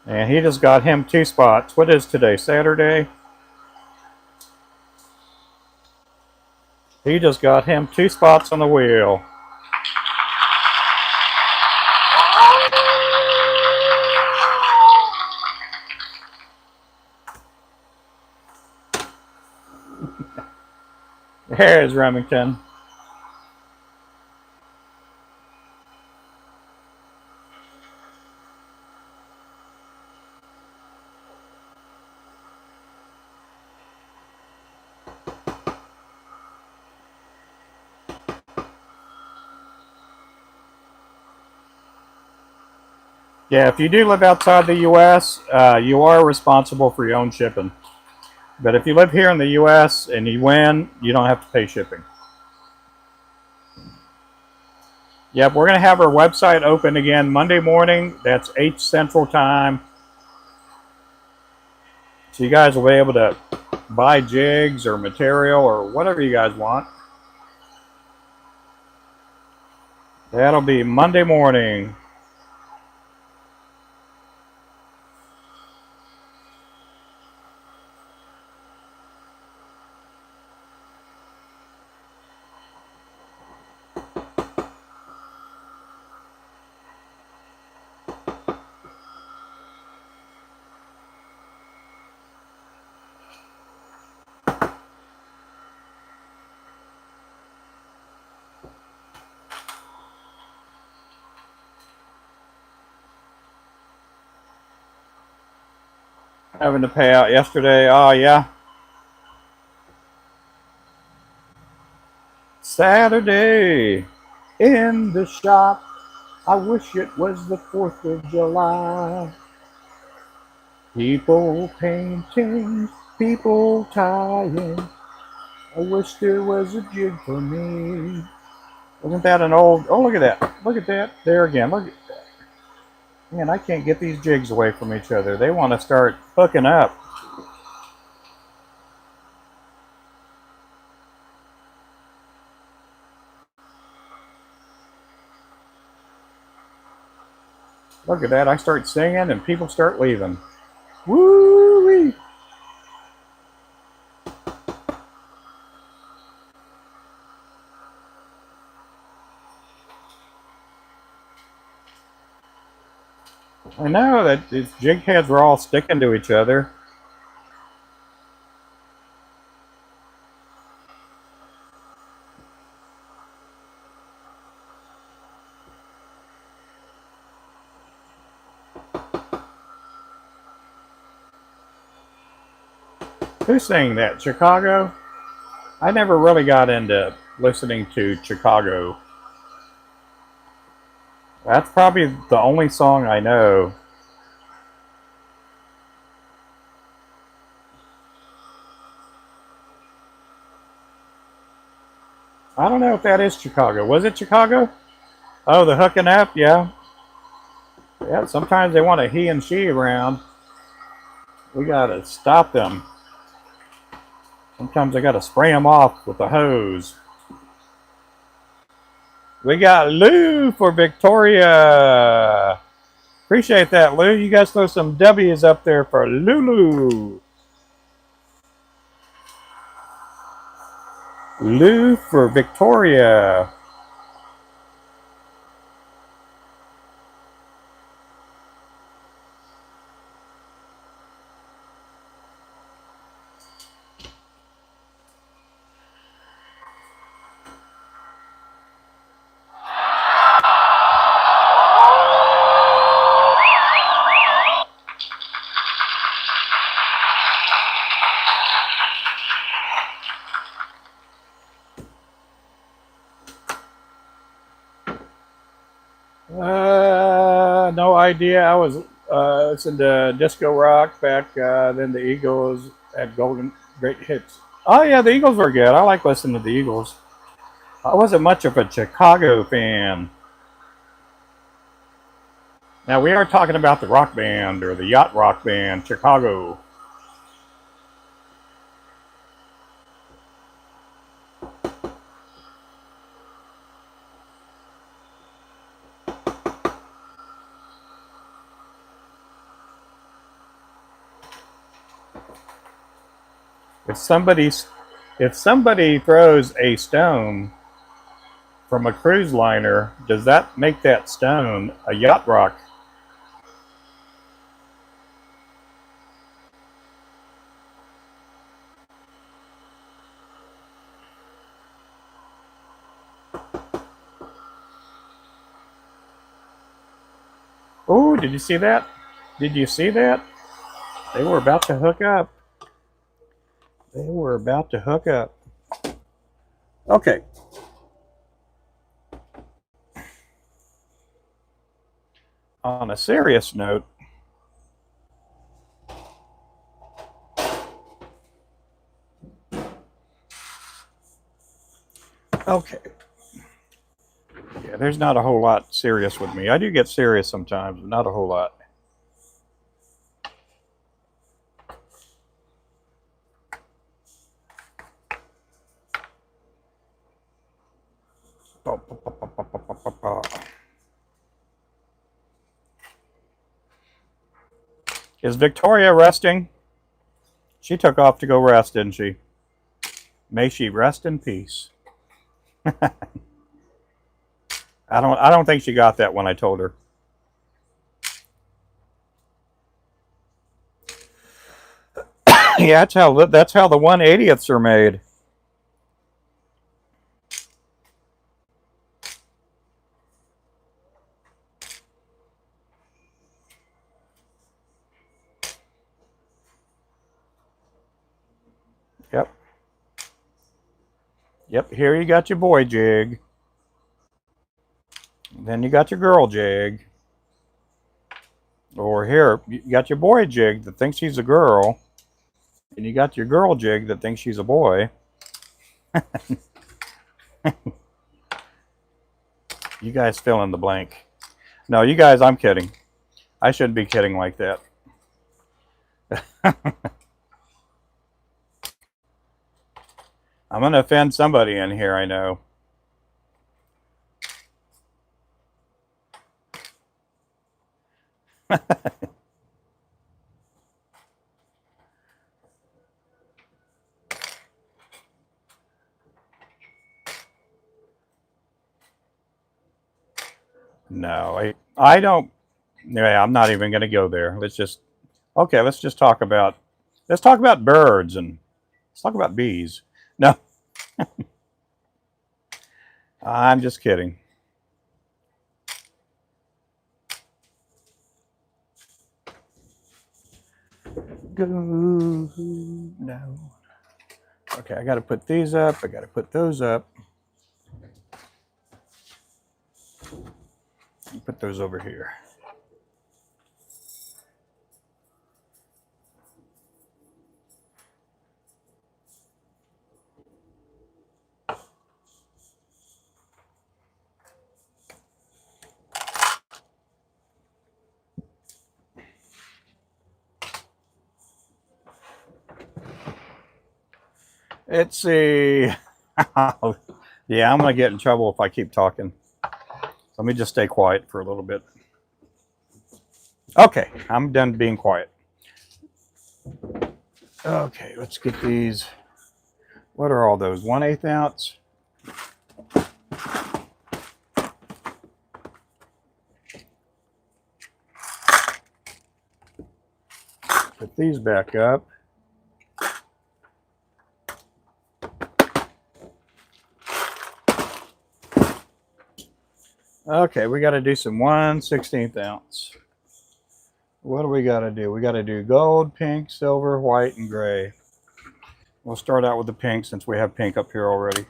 And he just got him 2 spots. What is today, Saturday? He just got him 2 spots on the wheel. There's Remington. Yeah, if you do live outside the U.S., you are responsible for your own shipping. But if you live here in the U.S. and you win, you don't have to pay shipping. Yep, we're going to have our website open again Monday morning. That's 8 Central Time. So you guys will be able to buy jigs or material or whatever you guys want. That'll be Monday morning. Having to pay out yesterday. Oh, yeah. Saturday in the shop. I wish it was the 4th of July. People painting, people tying. I wish there was a jig for me. Wasn't that an old... Oh, look at that. Look at that. There again. Look at that. Man, I can't get these jigs away from each other. They want to start hooking up. Look at that. I start singing and people start leaving. Woo-wee! I know that these jig heads were all sticking to each other. Who's saying that? Chicago? I never really got into listening to Chicago. That's probably the only song I know. I don't know if that is Chicago. Was it Chicago? Oh, the hooking up? Yeah. Yeah, sometimes they want a he and she around. We gotta stop them. Sometimes I gotta spray them off with a hose. We got Lou for Victoria. Appreciate that, Lou. You guys throw some W's up there for Lulu. Lou for Victoria. No idea. I was listening to disco rock back then. The Eagles had Golden Great Hits. Oh yeah, the Eagles were good. I like listening to the Eagles. I wasn't much of a Chicago fan. Now we are talking about the rock band or the yacht rock band, Chicago. If somebody throws a stone from a cruise liner, does that make that stone a yacht rock? Oh, did you see that? Did you see that? They were about to hook up. They were about to hook up. Okay. On a serious note, okay. Yeah, there's not a whole lot serious with me. I do get serious sometimes, but not a whole lot. Is Victoria resting? She took off to go rest, didn't she? May she rest in peace. I don't think she got that when I told her. Yeah, that's how the 180ths are made. Yep, here you got your boy jig. Then you got your girl jig. Or here, you got your boy jig that thinks he's a girl. And you got your girl jig that thinks she's a boy. You guys fill in the blank. No, you guys, I'm kidding. I shouldn't be kidding like that. I'm going to offend somebody in here, I know. No, I don't. Yeah, I'm not even going to go there. Let's just talk about birds and let's talk about bees. No, I'm just kidding. Go no. Okay, I got to put these up. I got to put those up. Put those over here. Let's see. Yeah, I'm going to get in trouble if I keep talking. Let me just stay quiet for a little bit. Okay, I'm done being quiet. Okay, let's get these. What are all those? 1/8 ounce? Put these back up. Okay, we got to do some 1/16 ounce. What do we got to do? We got to do gold, pink, silver, white, and gray. We'll start out with the pink since we have pink up here already.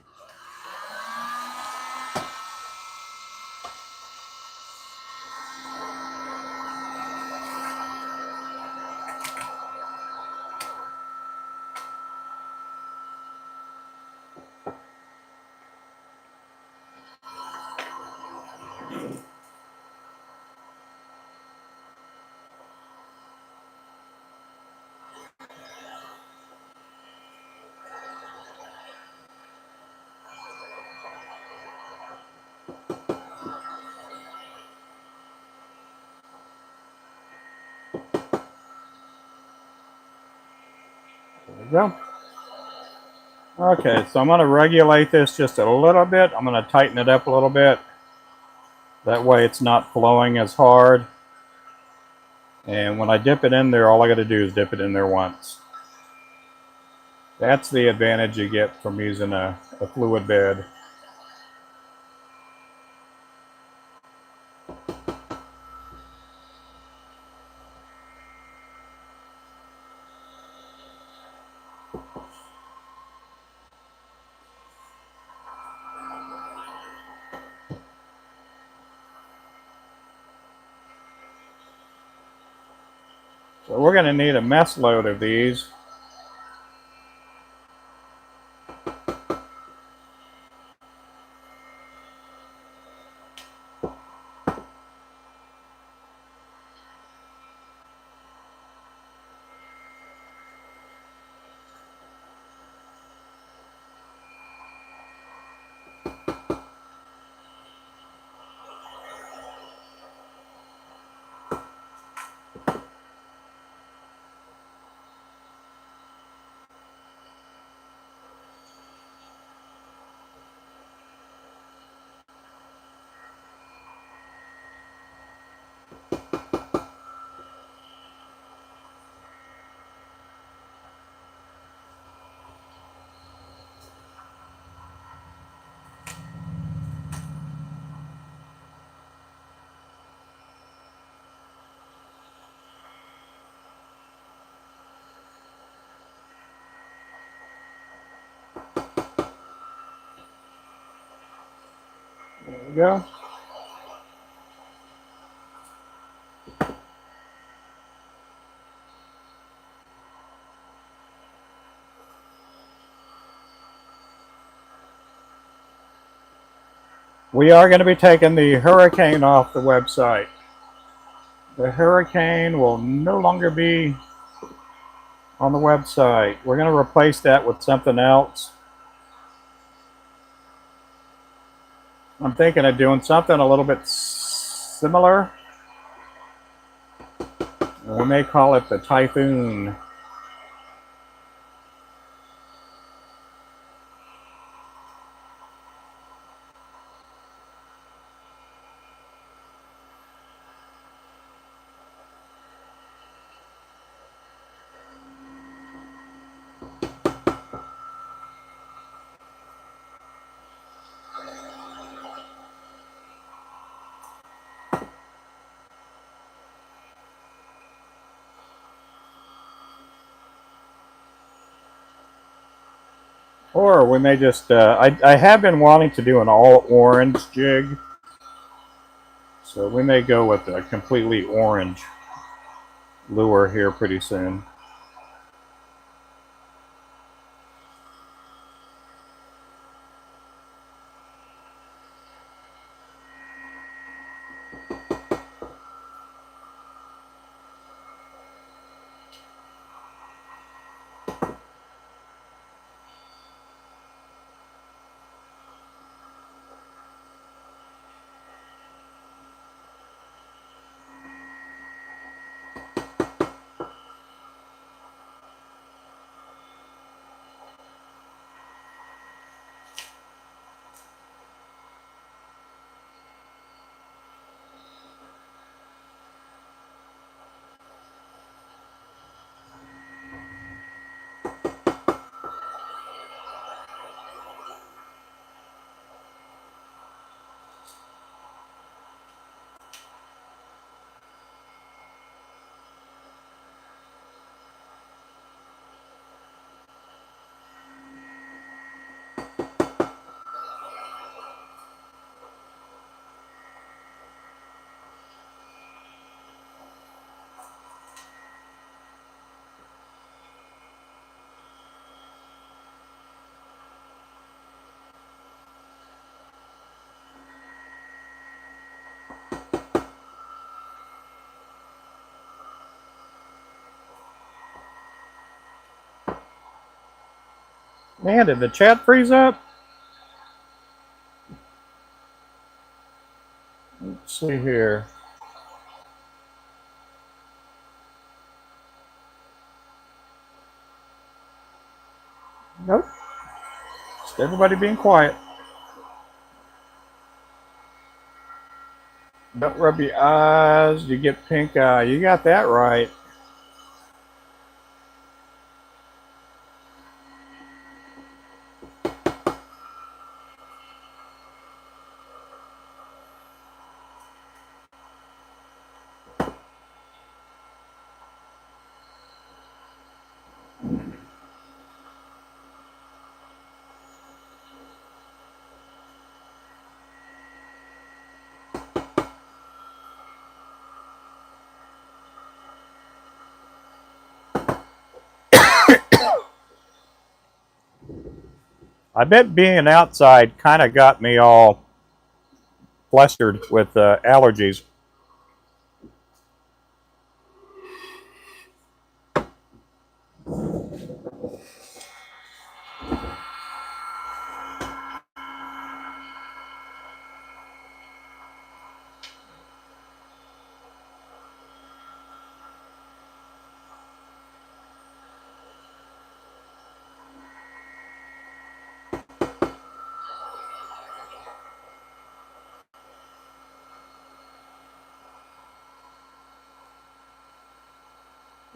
There we go. Okay, so I'm going to regulate this just a little bit. I'm going to tighten it up a little bit. That way it's not flowing as hard. And when I dip it in there, all I got to do is dip it in there once. That's the advantage you get from using a fluid bed. So we're going to need a mess load of these. There we go. We are going to be taking the Hurricane off the website. The Hurricane will no longer be on the website. We're going to replace that with something else. I'm thinking of doing something a little bit similar. We may call it the Typhoon. Or we may just, I have been wanting to do an all orange jig. So we may go with a completely orange lure here pretty soon. Man, did the chat freeze up? Let's see here. Nope. Just everybody being quiet. Don't rub your eyes, you get pink eye. You got that right. I bet being outside kind of got me all flustered with allergies.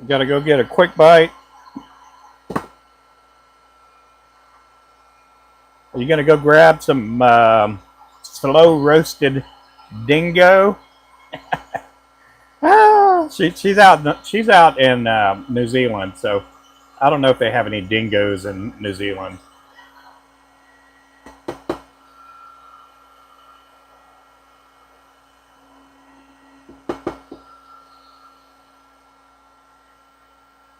Got to go get a quick bite. Are you going to go grab some slow roasted dingo? She's out in New Zealand, so I don't know if they have any dingoes in New Zealand.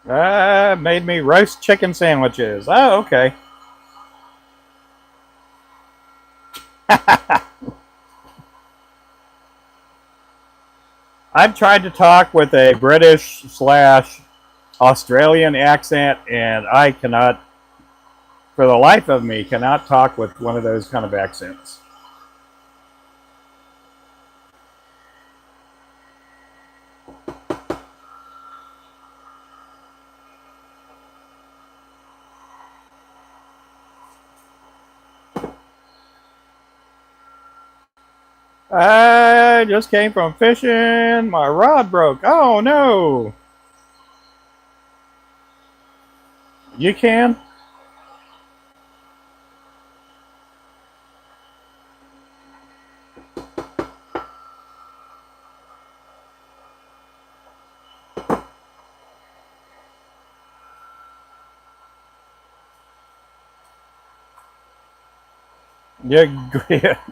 Made me roast chicken sandwiches. Oh, okay. I've tried to talk with a British slash Australian accent, and I cannot, for the life of me, cannot talk with one of those kind of accents. I just came from fishing. My rod broke. Oh no. You can?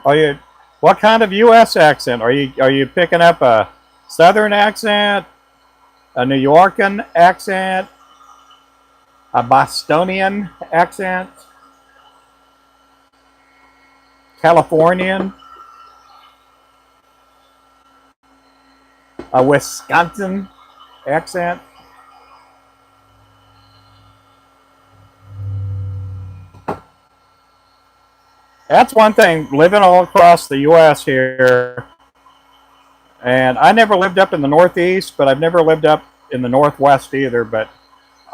Are you? What kind of U.S. accent are you picking up? A Southern accent, a New Yorkan accent, a Bostonian accent, Californian, a Wisconsin accent? That's one thing. Living all across the U.S. here, and I never lived up in the Northeast, but I've never lived up in the Northwest either. But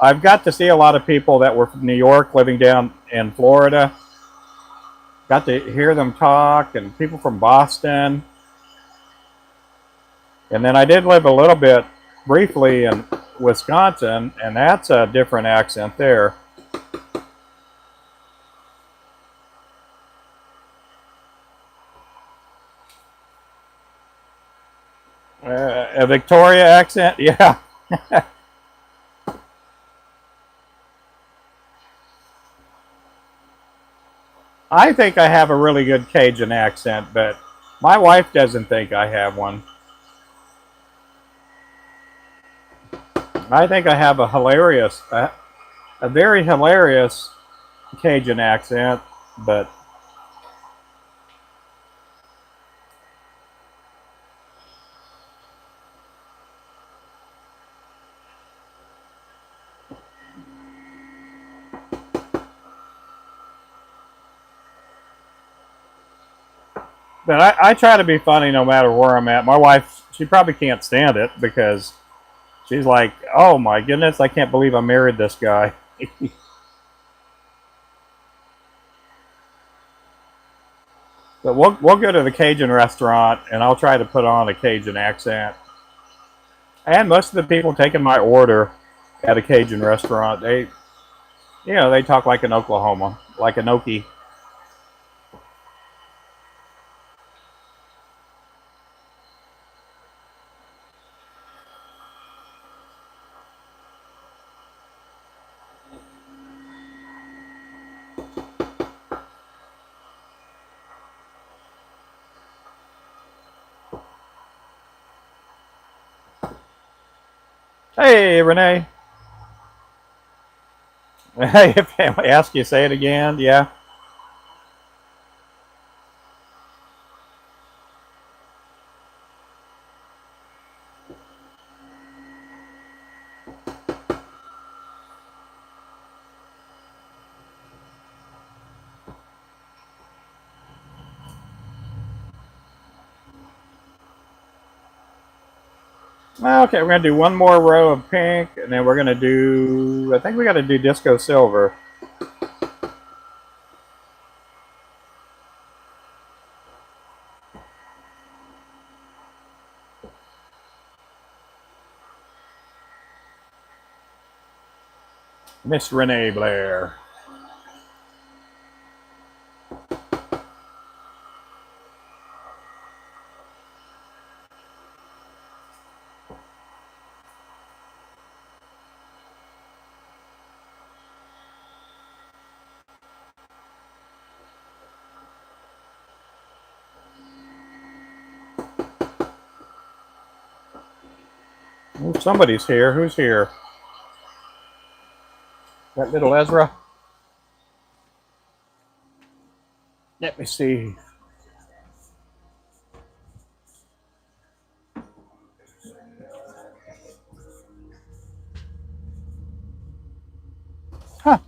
I've got to see a lot of people that were from New York living down in Florida. Got to hear them talk, and people from Boston. And then I did live a little bit briefly in Wisconsin, and that's a different accent there. A Victoria accent, yeah. I think I have a really good Cajun accent, but my wife doesn't think I have one. I think I have a very hilarious Cajun accent, but I try to be funny no matter where I'm at. My wife, she probably can't stand it because she's like, "Oh my goodness, I can't believe I married this guy." But we'll go to the Cajun restaurant, and I'll try to put on a Cajun accent. And most of the people taking my order at a Cajun restaurant, they talk like an Oklahoma, like an Okie. Hey, Renee. Hey, if I ask you, say it again. Yeah. Okay, we're gonna do one more row of pink, and then we're gonna do. I think we got to do disco silver. Miss Renee Blair. Ooh, somebody's here. Who's here? That little Ezra. Let me see. Huh.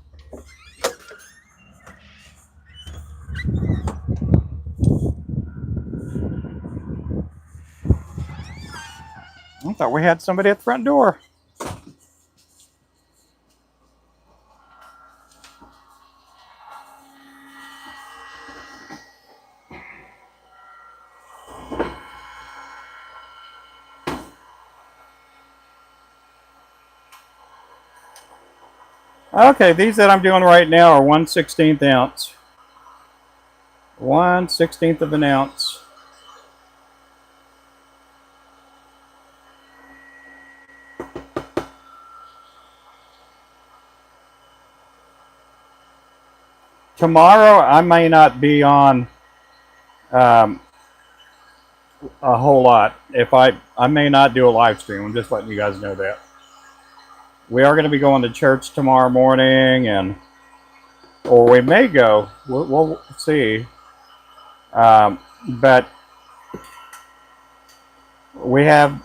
I thought we had somebody at the front door. Okay, these that I'm doing right now are 1/16 ounce. 1/16 of an ounce. Tomorrow I may not be on a whole lot. If I may not do a live stream. I'm just letting you guys know that. We are going to be going to church tomorrow morning, or we may go. We'll see. But we have,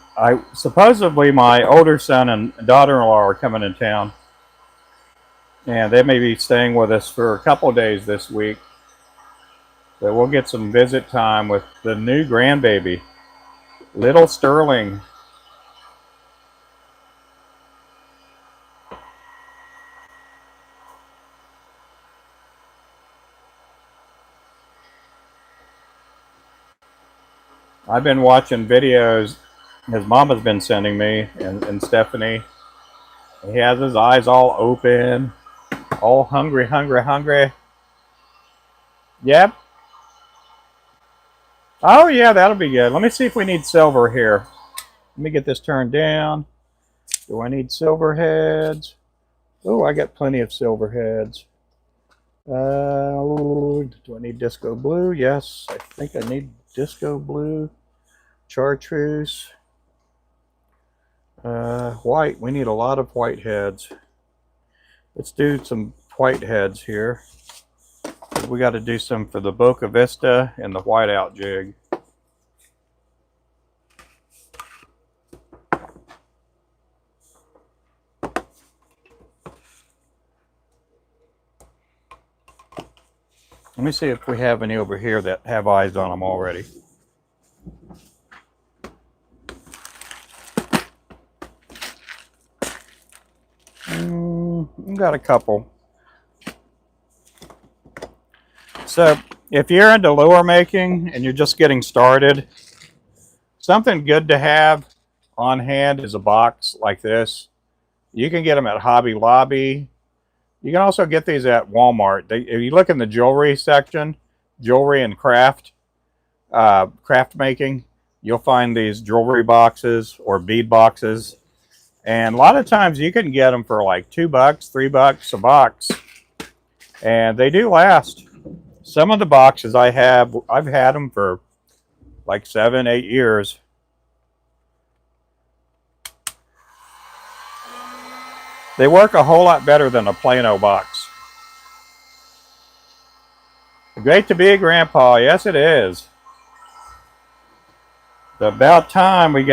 supposedly my older son and daughter-in-law are coming in town, and they may be staying with us for a couple of days this week. So we'll get some visit time with the new grandbaby, little Sterling. I've been watching videos his mama's been sending me, and Stephanie. He has his eyes all open, all hungry. Yep. Oh yeah, that'll be good. Let me see if we need silver here. Let me get this turned down. Do I need silver heads? Oh, I got plenty of silver heads. Do I need disco blue? Yes, I think I need disco blue. Chartreuse. White. We need a lot of white heads. Let's do some white heads here. We got to do some for the Boca Vista and the whiteout jig. Let me see if we have any over here that have eyes on them already. Got a couple. So if you're into lure making and you're just getting started, something good to have on hand is a box like this. You can get them at Hobby Lobby. You can also get these at Walmart. If you look in the jewelry section, jewelry and craft making, you'll find these jewelry boxes or bead boxes. And a lot of times you can get them for like $2, $3 a box. And they do last. Some of the boxes I've had them for like 7, 8 years. They work a whole lot better than a Plano box. Great to be a grandpa. Yes, it is. It's about time we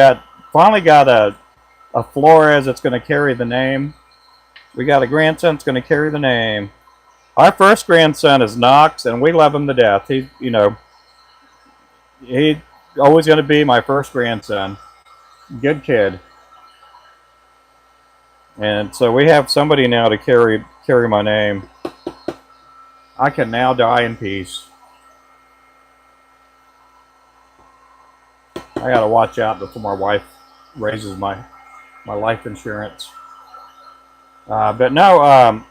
finally got a Flores that's going to carry the name. We got a grandson that's going to carry the name. Our first grandson is Knox, and we love him to death. He's always going to be my first grandson. Good kid. And so we have somebody now to carry my name. I can now die in peace. I got to watch out before my wife raises my life insurance. But no,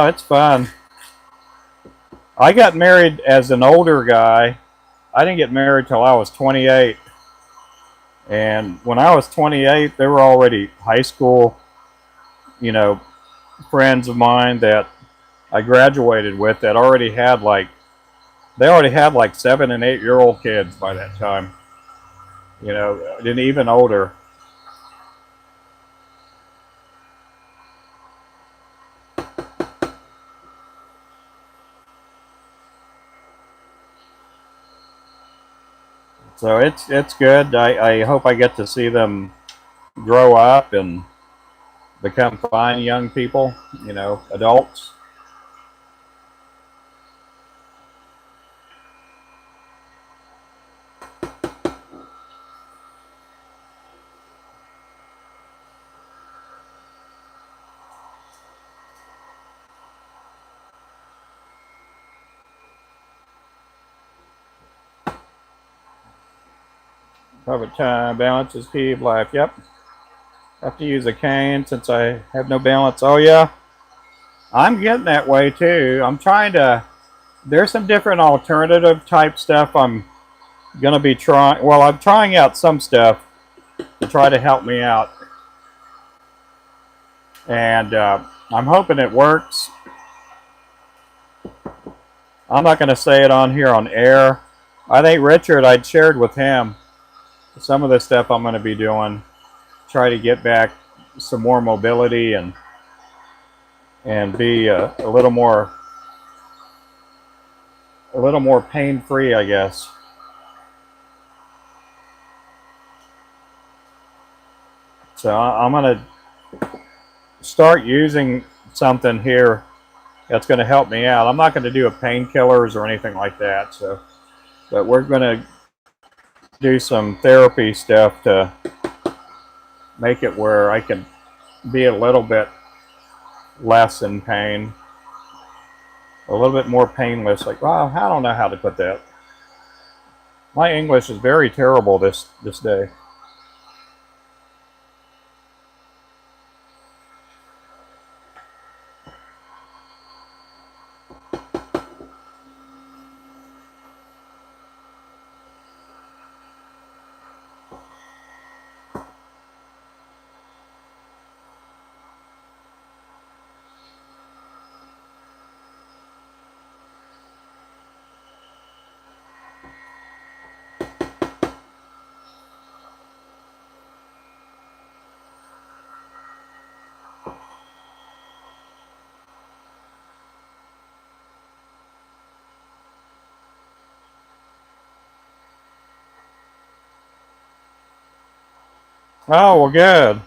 it's fun. I got married as an older guy. I didn't get married till I was 28. And when I was 28, there were already high school, friends of mine that I graduated with that already had like 7 and 8 year old kids by that time. And even older. So it's good. I hope I get to see them grow up and become fine young people, you know, adults. Perfect time, balance is key of life. Yep. Have to use a cane since I have no balance. Oh yeah, I'm getting that way too. I'm trying to. There's some different alternative type stuff I'm gonna be trying. Well, I'm trying out some stuff to try to help me out, and I'm hoping it works. I'm not gonna say it on here on air. I think Richard, I'd shared with him some of the stuff I'm gonna be doing. Try to get back some more mobility and be a little more pain free, I guess. So I'm gonna start using something here that's going to help me out. I'm not going to do a painkillers or anything like that. So, but we're going to do some therapy stuff to make it where I can be a little bit less in pain, a little bit more painless. Like, well, I don't know how to put that. My English is very terrible this day. Oh, well, good.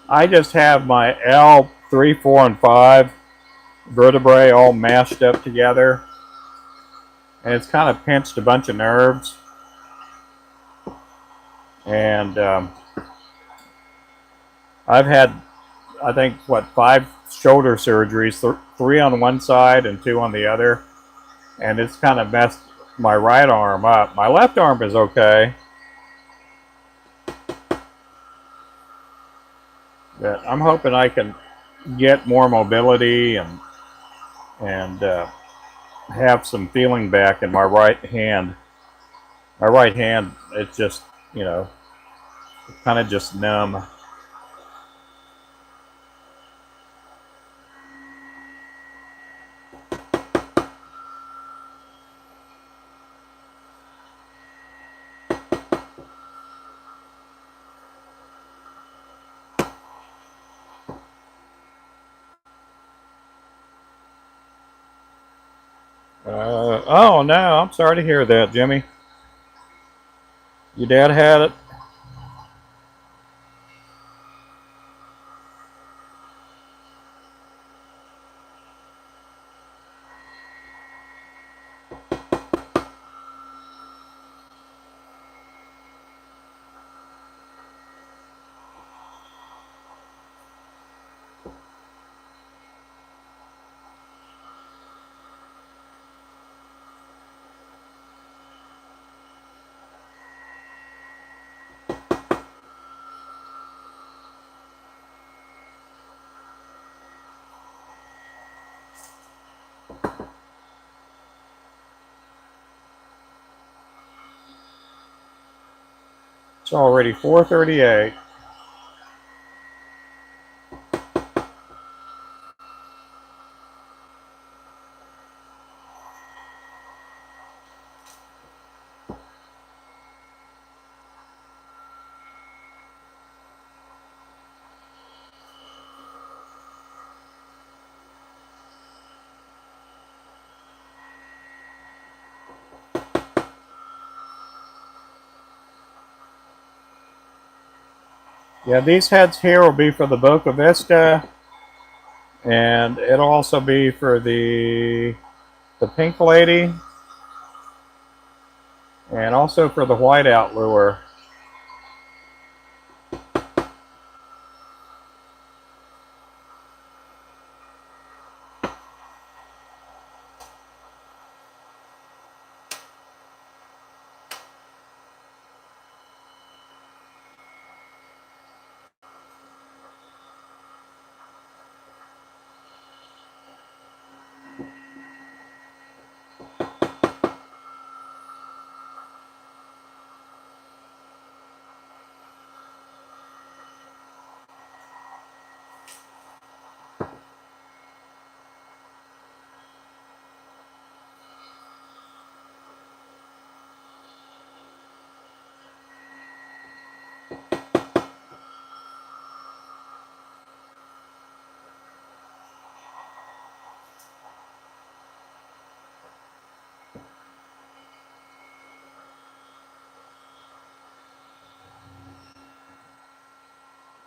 I just have my L3, 4, and 5 vertebrae all mashed up together, and it's kind of pinched a bunch of nerves. And I've had, I think, what, 5 shoulder surgeries, 3 on one side and 2 on the other, and it's kind of messed my right arm up. My left arm is okay, but I'm hoping I can get more mobility and have some feeling back in my right hand. My right hand, it's just, you know, kind of just numb. Oh no, I'm sorry to hear that, Jimmy. Your dad had it. It's already 4:38. Yeah, these heads here will be for the Boca Vista, and it'll also be for the Pink Lady, and also for the Whiteout lure.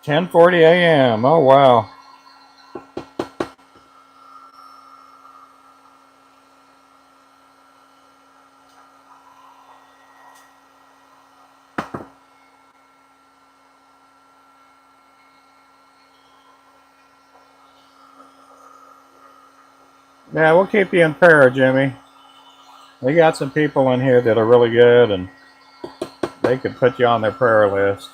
"10:40 a.m. Oh wow. Yeah, we'll keep you in prayer, Jimmy. We got some people in here that are really good, and they could put you on their prayer list.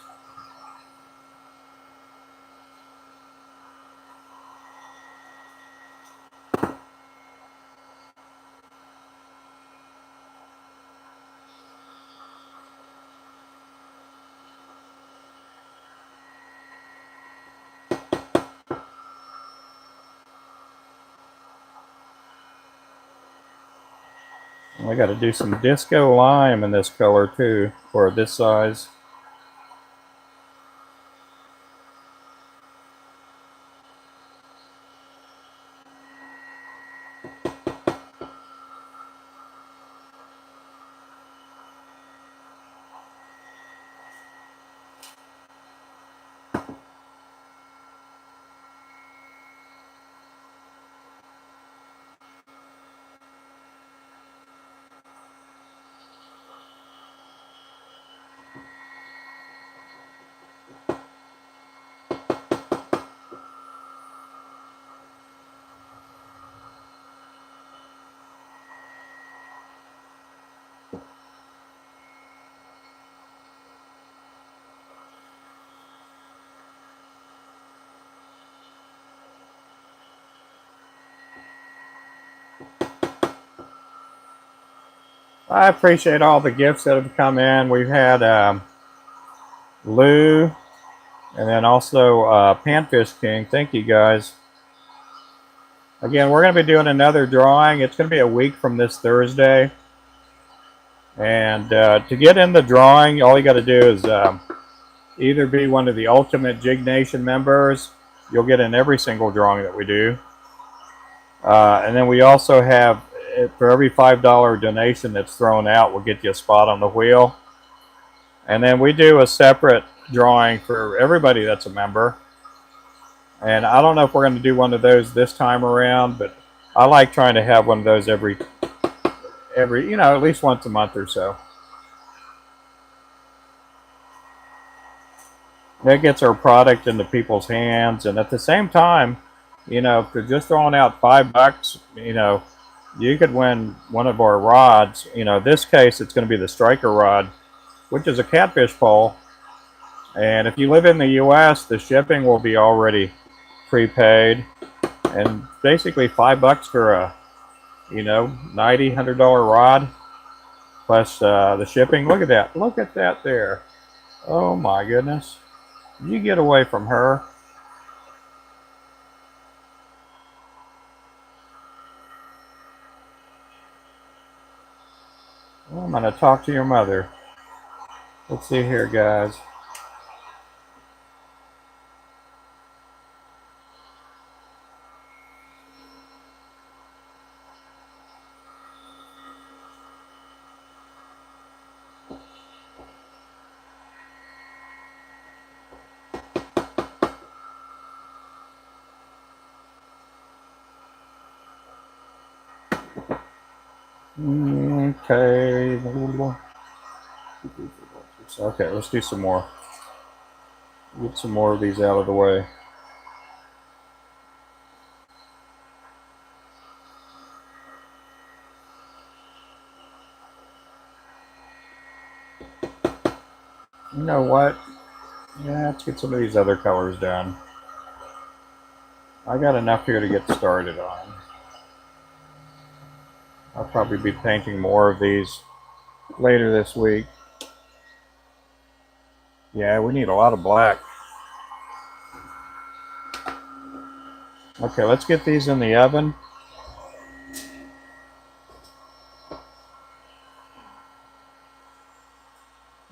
We got to do some disco lime in this color too, for this size. I appreciate all the gifts that have come in. We've had Lou, and then also Panfish King. Thank you guys. Again, we're going to be doing another drawing. It's going to be a week from this Thursday. And to get in the drawing, all you got to do is either be one of the Ultimate Jig Nation members. You'll get in every single drawing that we do. And then we also have, for every $5 donation that's thrown out, we'll get you a spot on the wheel. And then we do a separate drawing for everybody that's a member. And I don't know if we're going to do one of those this time around, but I like trying to have one of those every at least once a month or so. That gets our product into people's hands, and at the same time, if they're just throwing out $5, you could win one of our rods. This case, it's going to be the striker rod, which is a catfish pole. And if you live in the U.S., the shipping will be already prepaid, and basically $5 for a $90-$100 rod plus the shipping. Look at that there. Oh my goodness, you get away from her. Well, I'm gonna talk to your mother. Let's see here, guys. Okay. Okay, let's do some more. Get some more of these out of the way. You know what? Yeah, let's get some of these other colors done. I got enough here to get started on. I'll probably be painting more of these later this week. Yeah, we need a lot of black. Okay, let's get these in the oven.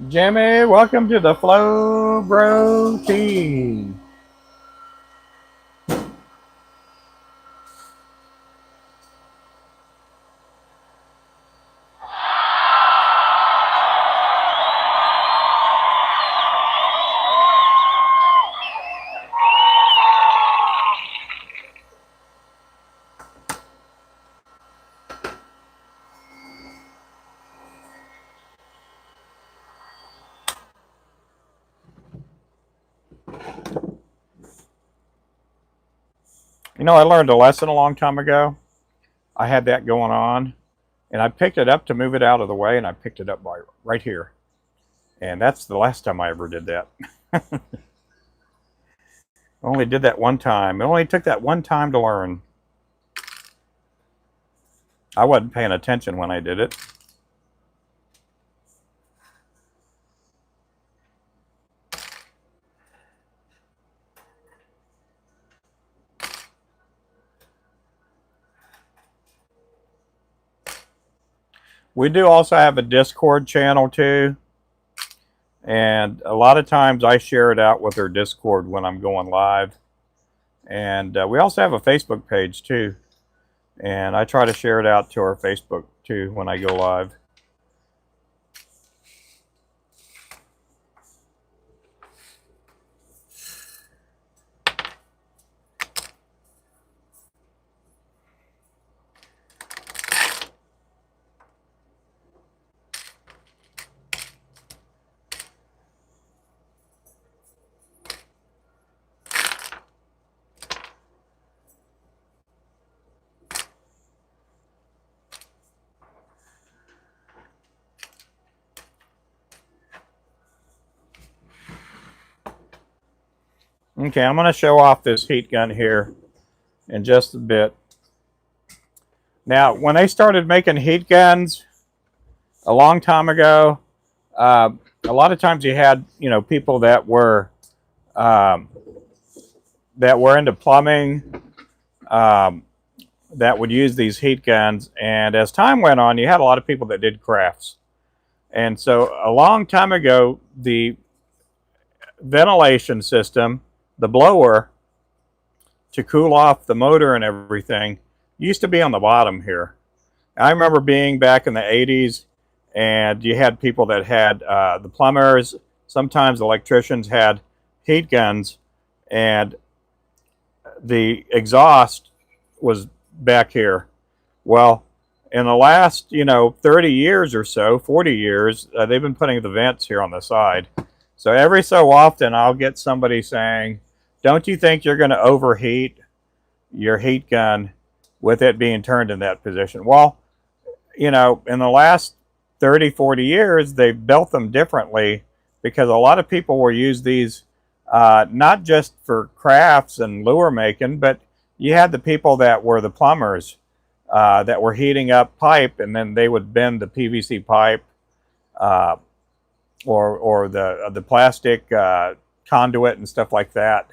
Jimmy, welcome to the Flow Bro team. You know, I learned a lesson a long time ago. I had that going on, and I picked it up to move it out of the way, and I picked it up right here. And that's the last time I ever did that. I only did that one time. It only took that one time to learn. I wasn't paying attention when I did it. We do also have a Discord channel too. And a lot of times I share it out with our Discord when I'm going live. And we also have a Facebook page too. And I try to share it out to our Facebook too when I go live. Okay, I'm going to show off this heat gun here in just a bit. Now, when they started making heat guns a long time ago, a lot of times you had, people um, that were into plumbing, that would use these heat guns. And as time went on, you had a lot of people that did crafts. And so a long time ago, the ventilation system, the blower to cool off the motor and everything, used to be on the bottom here. I remember being back in the 80s, and you had people that had the plumbers, sometimes electricians had heat guns, and the exhaust was back here. Well, in the last, 30 years or so, 40 years, they've been putting the vents here on the side. So every so often I'll get somebody saying, don't you think you're going to overheat your heat gun with it being turned in that position? Well, in the last 30, 40 years, they've built them differently because a lot of people will use these not just for crafts and lure making, but you had the people that were the plumbers that were heating up pipe, and then they would bend the PVC pipe or the plastic conduit and stuff like that.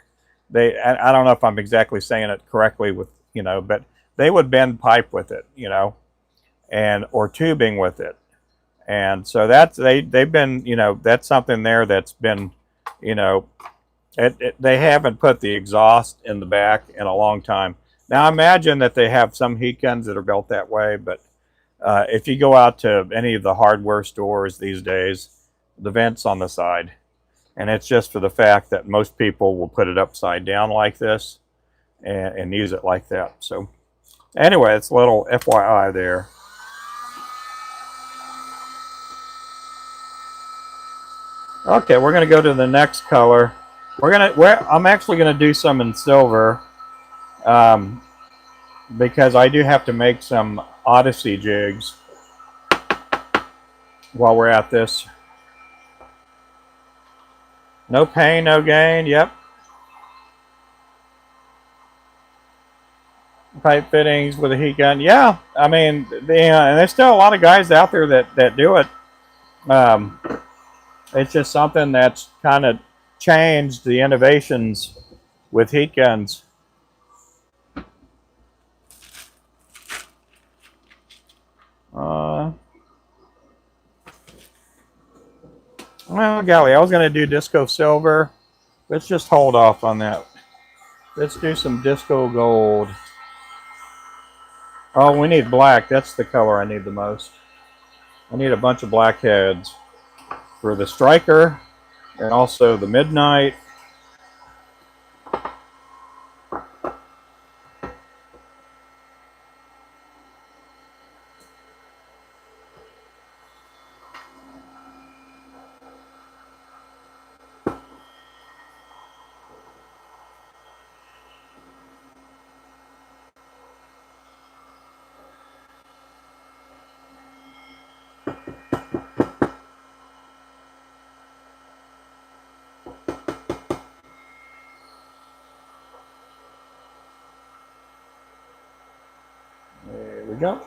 I don't know if I'm exactly saying it correctly but they would bend pipe with it, or tubing with it. And so they've been, that's something there that's been, they haven't put the exhaust in the back in a long time. Now, I imagine that they have some heat guns that are built that way, but if you go out to any of the hardware stores these days, the vent's on the side. And it's just for the fact that most people will put it upside down like this and use it like that. So anyway, it's a little FYI there. Okay, we're gonna go to the next color. I'm actually gonna do some in silver, um, because I do have to make some Odyssey jigs while we're at this. No pain, no gain. Yep. Pipe fittings with a heat gun. Yeah, I mean, and there's still a lot of guys out there that do it. Um, it's just something that's kind of changed the innovations with heat guns. Well, golly, I was going to do disco silver. Let's just hold off on that. Let's do some disco gold. Oh, we need black. That's the color I need the most. I need a bunch of black heads for the striker and also the midnight. There we go.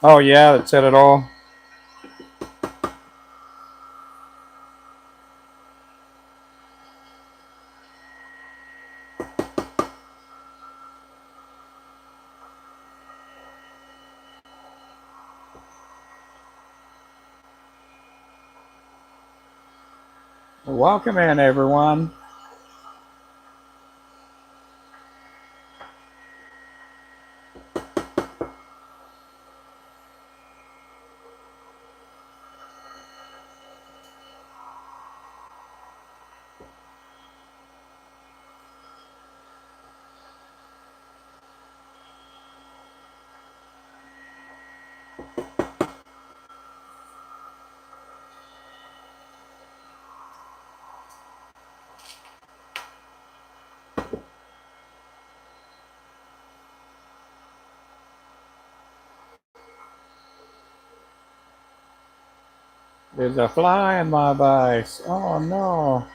Oh yeah, that said it all. Welcome in, everyone. There's a fly in my vise. Oh no.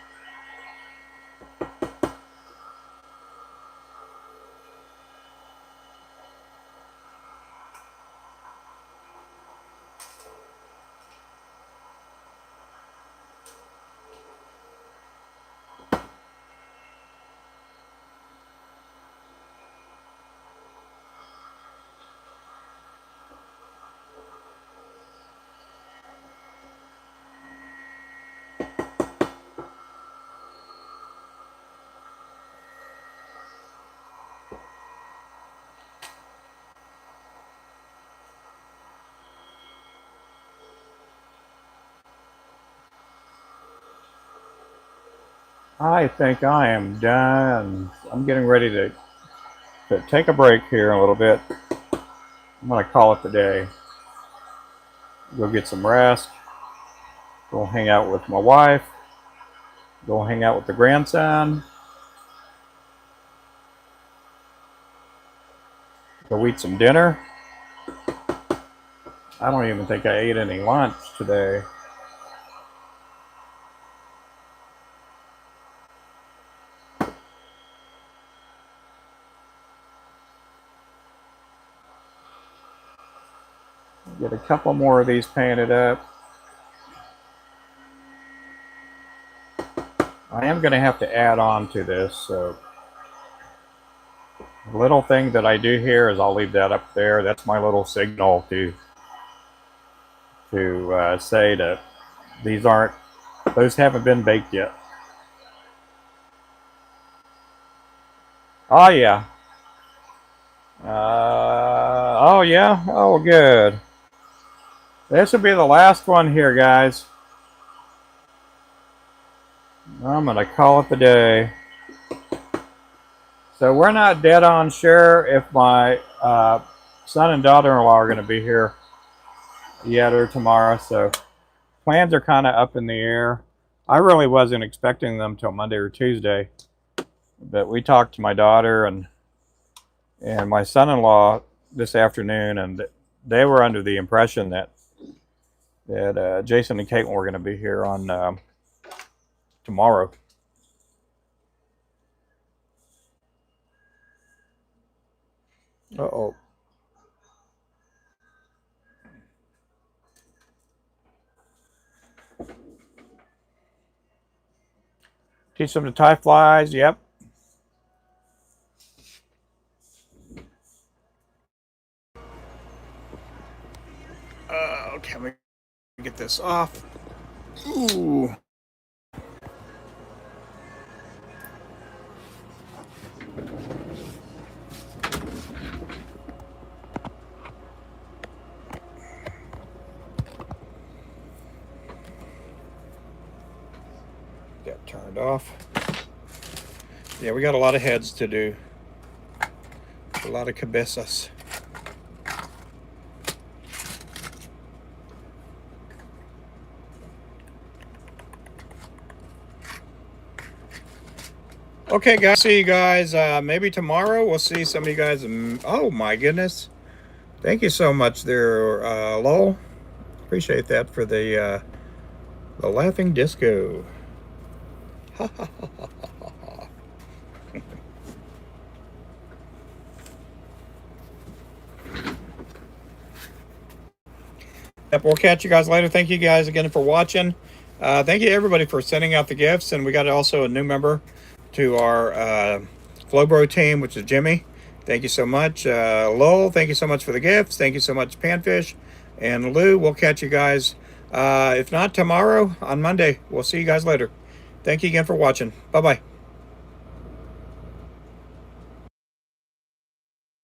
I think I am done. I'm getting ready to take a break here a little bit. I'm going to call it the day. Go get some rest. Go hang out with my wife. Go hang out with the grandson. Go eat some dinner. I don't even think I ate any lunch today. Get a couple more of these painted up. I am going to have to add on to this, so the little thing that I do here is I'll leave that up there. That's my little signal to say that those haven't been baked yet. Oh yeah. Oh yeah. Oh good. This will be the last one here, guys. I'm gonna call it the day. So we're not dead on sure if my son and daughter-in-law are going to be here yet or tomorrow. So plans are kind of up in the air. I really wasn't expecting them till Monday or Tuesday, but we talked to my daughter and my son-in-law this afternoon, and they were under the impression that Jason and Caitlin were going to be here on tomorrow. Uh-oh. Teach them to tie flies. Yep. Okay, let me get this off. Ooh. Got turned off. Yeah, we got a lot of heads to do. A lot of cabezas. Okay, guys. See you guys maybe tomorrow. We'll see some of you guys. Oh my goodness! Thank you so much, there, Lowell. Appreciate that for the laughing disco. Yep, we'll catch you guys later. Thank you guys again for watching. Thank you everybody for sending out the gifts, and we got also a new member to our Flowbro team, which is Jimmy. Thank you so much. Lowell, thank you so much for the gifts. Thank you so much, Panfish. And Lou, we'll catch you guys, if not tomorrow, on Monday. We'll see you guys later. Thank you again for watching. Bye-bye.